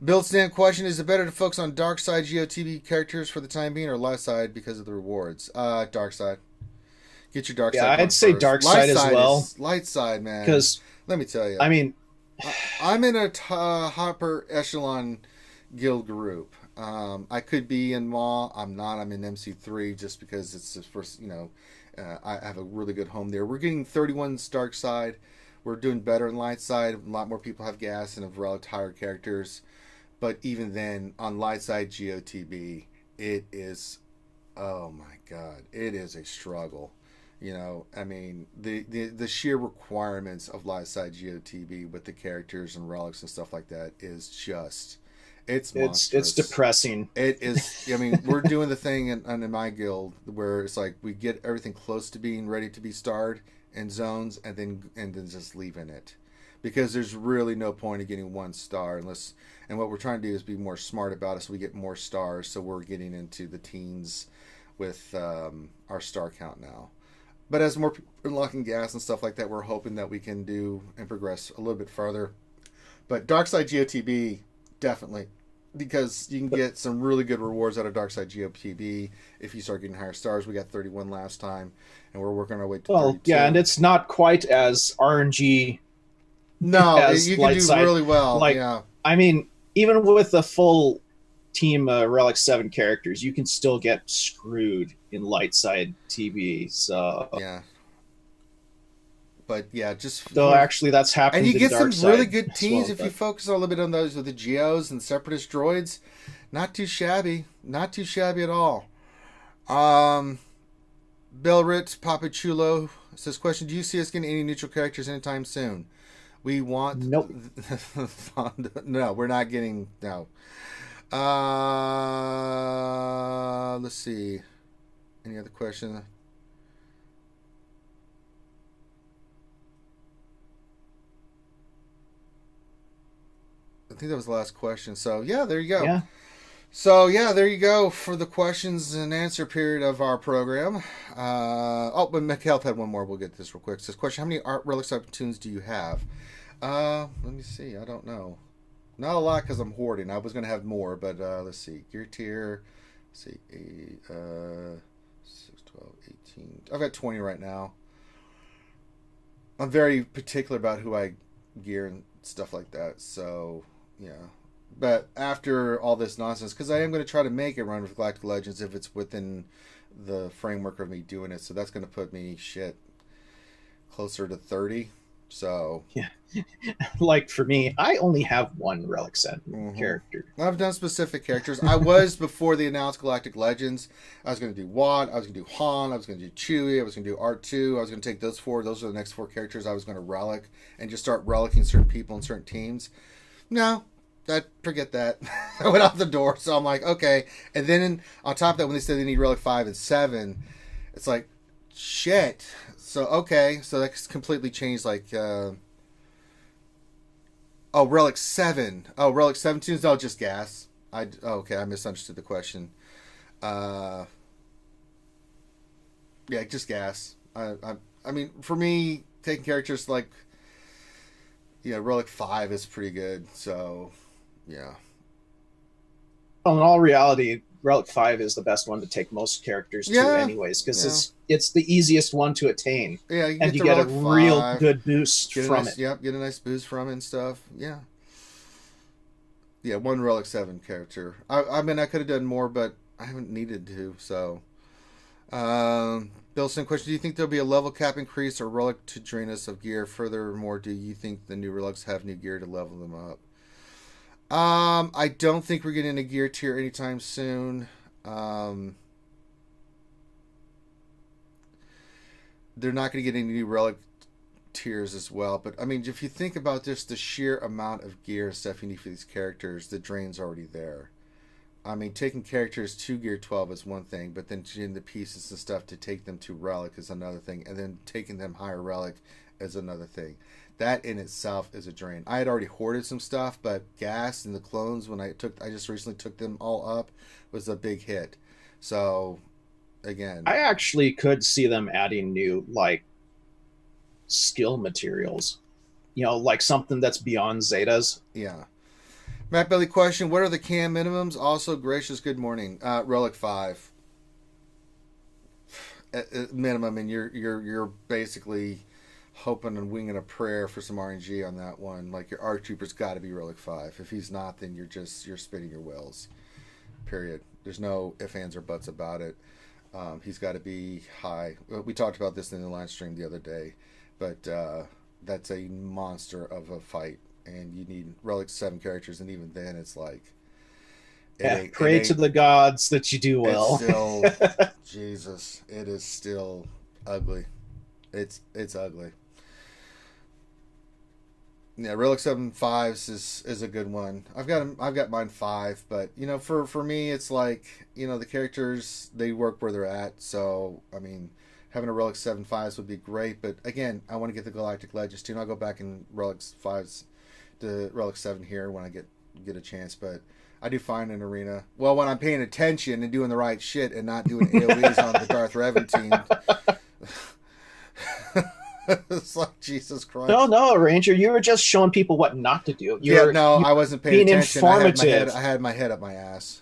Build stand question: is it better to focus on dark side GOTB characters for the time being, or light side because of the rewards? Dark side. Get your dark side. Yeah, I'd say first. dark side as well. Light side, man. Because let me tell you, I mean, I'm in a hopper echelon guild group. I could be in Maw. I'm not. I'm in MC3 just because it's the first. You know, I have a really good home there. We're getting 31 dark side. We're doing better in light side. A lot more people have gas and have relic higher characters. But even then, on light side GOTB, it is. Oh my God, it is a struggle. You know, I mean, the sheer requirements of light side GOTB with the characters and relics and stuff like that is just, it's monstrous. It's depressing. It is. I mean, we're doing the thing in my guild where it's like we get everything close to being ready to be starred in zones and then just leaving it, because there's really no point in getting 1 star unless. And what we're trying to do is be more smart about it, so we get more stars. So we're getting into the teens with our star count now. But as more people are unlocking gas and stuff like that, we're hoping that we can do and progress a little bit farther. But Darkside GOTB, definitely. Because you can get some really good rewards out of Darkside GOTB if you start getting higher stars. We got 31 last time, and we're working our way to 32. Yeah, and it's not quite as RNG. No, as you can do really well. Like, yeah. I mean, even with the full team Relic 7 characters, you can still get screwed in light side TV. So yeah, but yeah, just though actually that's happened. And you get some really good teams if you focus a little bit on those with the Geos and Separatist droids. Not too shabby at all. Belrit Papachulo says, question: do you see us getting any neutral characters anytime soon? We want nope. No, we're not getting no. Let's see. Any other question? I think that was the last question. So yeah, there you go. Yeah. So yeah, there you go for the questions and answer period of our program. But McHealth had one more. We'll get this real quick. It says, question: how many art relics type tunes do you have? Let me see. I don't know. Not a lot because I'm hoarding. I was going to have more, but let's see. Gear tier. Let's see. 6, 12, 18. I've got 20 right now. I'm very particular about who I gear and stuff like that. So, yeah. But after all this nonsense, because I am going to try to make a run with Galactic Legends if it's within the framework of me doing it. So that's going to put me, closer to 30. So yeah, like for me, I only have one Relic 7 character. I've done specific characters. I was before they announced Galactic Legends. I was going to do Watt. I was going to do Han. I was going to do Chewie. I was going to do R2. I was going to take those 4. Those are the next 4 characters I was going to relic and just start relicking certain people and certain teams. No, forget that. I went out the door. So I'm like, okay. And then on top of that, when they said they need Relic 5 and 7, it's like, shit. So, okay, so that's completely changed, like, Relic 7. Oh, Relic 7 tunes? No, just gas. Okay, I misunderstood the question. Yeah, just gas. I mean, for me, taking characters like, Relic 5 is pretty good, so, yeah. Well, in all reality, Relic 5 is the best one to take most characters to anyways, because it's the easiest one to attain. Yeah, you get a real good boost from it. Yep, get a nice boost from it and stuff. Yeah. Yeah, one Relic 7 character. I mean, I could have done more, but I haven't needed to, so. Billson question, do you think there'll be a level cap increase or relic to drain us of gear? Furthermore, do you think the new relics have new gear to level them up? I don't think we're getting a gear tier anytime soon. They're not going to get any new relic tiers as well. But, I mean, if you think about just the sheer amount of gear and stuff you need for these characters, the drain's already there. I mean, taking characters to gear 12 is one thing, but then getting the pieces and stuff to take them to relic is another thing. And then taking them higher relic is another thing. That in itself is a drain. I had already hoarded some stuff, but gas and the clones, when I just recently took them all up, was a big hit. So, again, I actually could see them adding new, like, skill materials. Like something that's beyond Zetas. Yeah. Matt Belly question, what are the cam minimums? Also, gracious good morning. Relic 5. At minimum, and you're basically hoping and winging a prayer for some RNG on that one. Like, your ARC Trooper's got to be Relic 5. If he's not, then you're spinning your wheels. Period. There's no ifs, ands, or buts about it. He's got to be high. We talked about this in the live stream the other day, but that's a monster of a fight, and you need Relic 7 characters, and even then, it's like... pray to the gods that you do well. It's still... Jesus. It is still ugly. It's ugly. Yeah, Relic 7 5s is a good one. I've got mine 5, but for me it's like, the characters, they work where they're at. So I mean, having a Relic 7 5s would be great, but again, I want to get the Galactic Legends too, and I'll go back in Relic 5s to Relic 7 here when I get a chance. But I do find an arena, well, when I'm paying attention and doing the right shit and not doing AoEs on the Darth Revan team. It's like, Jesus Christ. No, Ranger, you were just showing people what not to do. I wasn't paying attention. Informative. I had my head up my ass.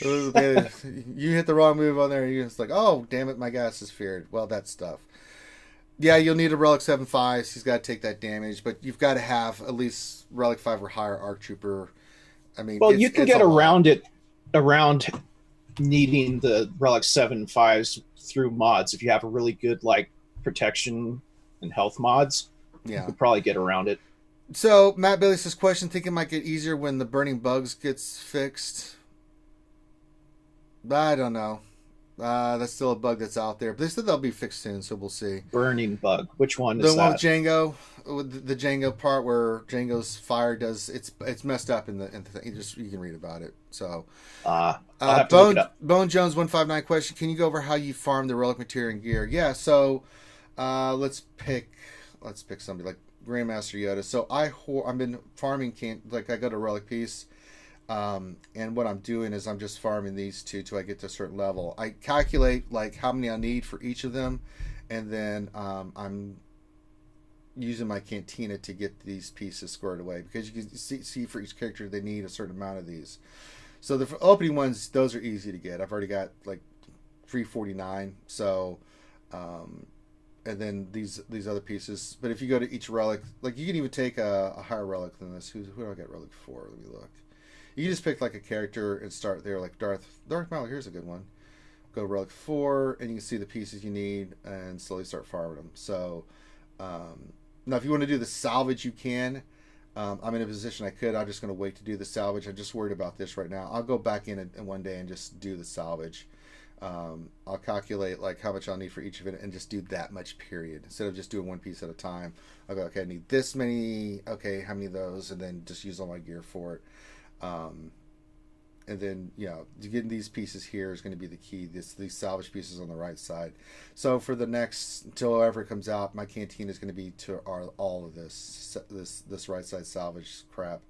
You hit the wrong move on there, and you're just like, oh, damn it, my gas is feared. Well, that's stuff. Yeah, you'll need a Relic 7 5. He's got to take that damage, but you've got to have at least Relic 5 or higher ARC Trooper. I mean, well, you can get around needing the Relic 7 5s through mods. If you have a really good, like, protection and health mods, you could probably get around it. So, Matt Bailey says, question, think it might get easier when the burning bugs gets fixed? I don't know. That's still a bug that's out there. But they said they'll be fixed soon, so we'll see. Burning bug. Which one is that? The one with Django. With the Django part where Django's fire does... It's messed up in the thing. You can read about it. So... I'll have to look it up. Bone Jones 159 question. Can you go over how you farm the relic material and gear? Yeah, so let's pick somebody like Grandmaster Yoda. So I've been farming I got a relic piece, and what I'm doing is I'm just farming these two till I get to a certain level. I calculate like how many I need for each of them, and then I'm using my cantina to get these pieces squared away, because you can see for each character they need a certain amount of these. So the opening ones, those are easy to get. I've already got like 349. So, and then these other pieces. But if you go to each relic, like you can even take a higher relic than this. Who do I get relic for? Let me look. You can just pick like a character and start there, like Darth Maul. Here's a good one. Go relic 4, and you can see the pieces you need, and slowly start farming them. So, now if you want to do the salvage, you can. I'm in a position I could. I'm just going to wait to do the salvage. I'm just worried about this right now. I'll go back in one day and just do the salvage. I'll calculate like how much I'll need for each of it and just do that much, period. Instead of just doing one piece at a time. I'll go, okay, I need this many. Okay, how many of those? And then just use all my gear for it. And then, getting these pieces here is going to be the key. These salvage pieces on the right side. So for the next, until ever it comes out, my canteen is going to be to all of this right side salvage crap.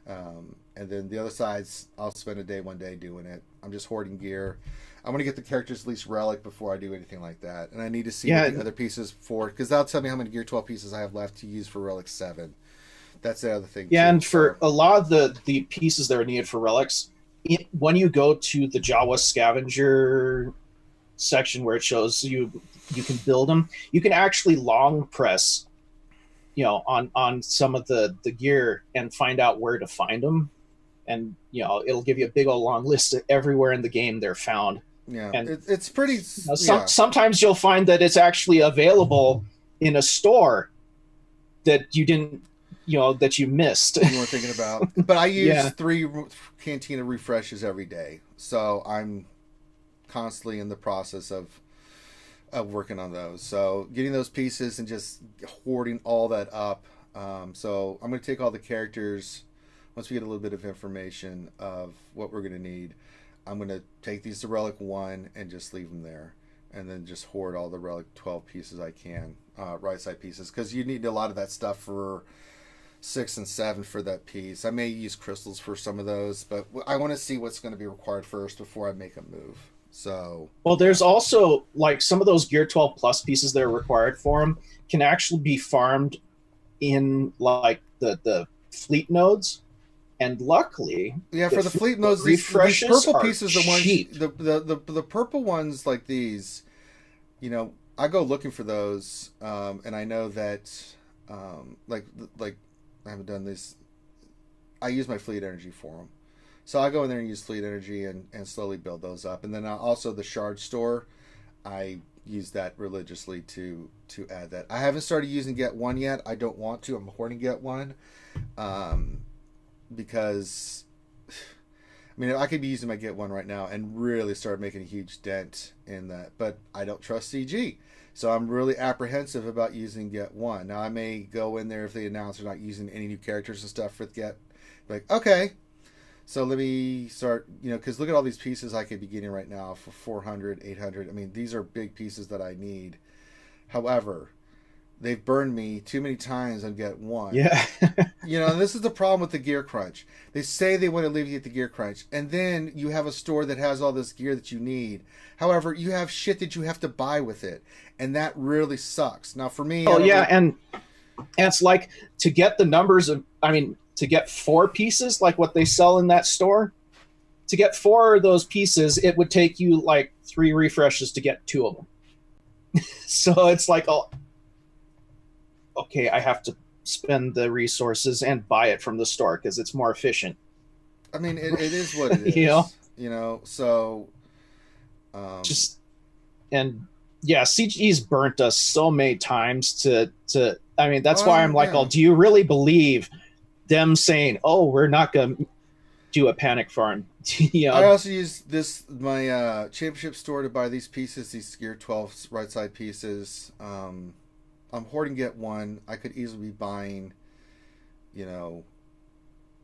And then the other sides, I'll spend one day doing it. I'm just hoarding gear. I want to get the character's least relic before I do anything like that. And I need to see what the other pieces for, because that'll tell me how many Gear 12 pieces I have left to use for Relic 7. That's the other thing. Yeah, too. And for a lot of the pieces that are needed for relics, when you go to the Jawa scavenger section where it shows you can build them, you can actually long press, on some of the gear and find out where to find them, and it'll give you a big old long list of everywhere in the game they're found. Yeah, and it's pretty. Sometimes you'll find that it's actually available in a store that you didn't. That you missed. You weren't thinking about. But I use 3 Cantina refreshes every day. So I'm constantly in the process of working on those. So getting those pieces and just hoarding all that up. So I'm going to take all the characters, once we get a little bit of information of what we're going to need, I'm going to take these to Relic 1 and just leave them there. And then just hoard all the Relic 12 pieces I can, right side pieces. Because you need a lot of that stuff for 6 and 7 for that piece. I may use crystals for some of those, but I want to see what's going to be required first before I make a move. So, well, there's also like some of those Gear 12 Plus pieces that are required for them can actually be farmed in like the fleet nodes, and luckily, for the fleet nodes, these purple pieces, the purple ones like these, I go looking for those, and I know that, like. I haven't done this. I use my fleet energy for them. So I go in there and use fleet energy and slowly build those up. And then also the shard store, I use that religiously to add that. I haven't started using Get 1 yet. I don't want to. I'm hoarding Get 1. Because, I could be using my Get 1 right now and really start making a huge dent in that. But I don't trust CG. So I'm really apprehensive about using Get 1. Now, I may go in there if they announce they're not using any new characters and stuff with Get. Like, okay. So let me start, because look at all these pieces I could be getting right now for 400, 800. These are big pieces that I need. However, they've burned me too many times on Get 1. Yeah. And this is the problem with the gear crunch. They say they want to alleviate the gear crunch, and then you have a store that has all this gear that you need. However, you have shit that you have to buy with it, and that really sucks. Now, for me... and it's like, to get the numbers of... to get 4 pieces, like what they sell in that store, to get 4 of those pieces, it would take you like 3 refreshes to get 2 of them. So it's like... okay, I have to spend the resources and buy it from the store because it's more efficient. It is what it is. So... CG's burnt us so many times to that's why I'm like, do you really believe them saying, we're not going to do a panic farm? I also use my championship store to buy these pieces, these Gear 12 right side pieces. I'm hoarding Get 1. I could easily be buying,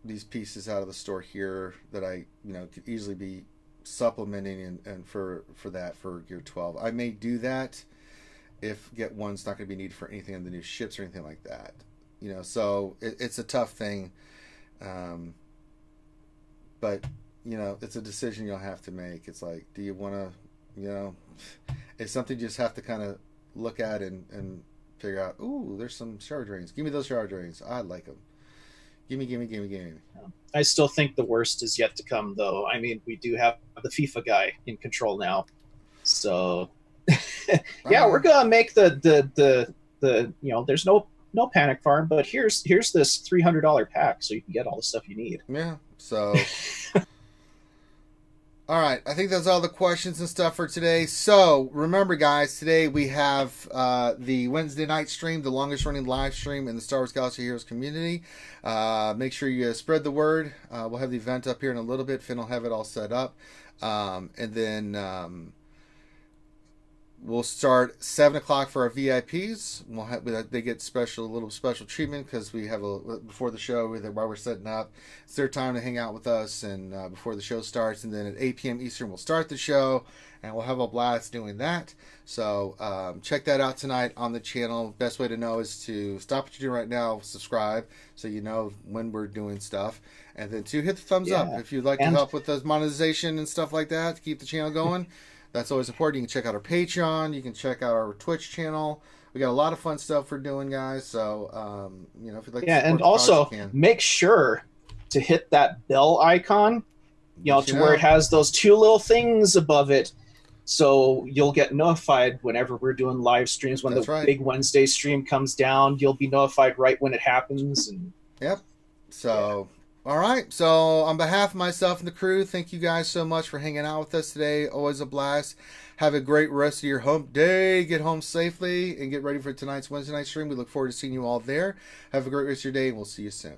these pieces out of the store here that I, could easily be supplementing and for Gear 12. I may do that if Get 1's not going to be needed for anything on the new ships or anything like that. So it's a tough thing. But, it's a decision you'll have to make. It's like, do you want to, it's something you just have to kind of look at and figure out, ooh, there's some shower drains. Give me those shower drains. I like them. Give me. I still think the worst is yet to come, though. I mean, we do have the FIFA guy in control now. So, yeah, we're going to make the there's no panic farm, but here's this $300 pack so you can get all the stuff you need. Yeah, so... All right, I think that's all the questions and stuff for today. So, remember, guys, today we have the Wednesday night stream, the longest running live stream in the Star Wars Galaxy Heroes community. Make sure you spread the word. We'll have the event up here in a little bit. Finn will have it all set up. And then we'll start 7 o'clock for our VIPs. They get a little special treatment because we have before the show, while we're setting up, it's their time to hang out with us and before the show starts. And then at 8 p.m. Eastern, we'll start the show and we'll have a blast doing that. So check that out tonight on the channel. Best way to know is to stop what you're doing right now, subscribe, so you know when we're doing stuff. And then to hit the thumbs up if you'd like to help with the monetization and stuff like that to keep the channel going. That's always important. You can check out our Patreon. You can check out our Twitch channel. We got a lot of fun stuff we're doing, guys. So, if you'd like to and also make sure to hit that bell icon, where it has those two little things above it. So you'll get notified whenever we're doing live streams. When big Wednesday stream comes down, you'll be notified right when it happens. Yep. So... All right, so on behalf of myself and the crew, thank you guys so much for hanging out with us today. Always a blast. Have a great rest of your hump day. Get home safely and get ready for tonight's Wednesday night stream. We look forward to seeing you all there. Have a great rest of your day, and we'll see you soon.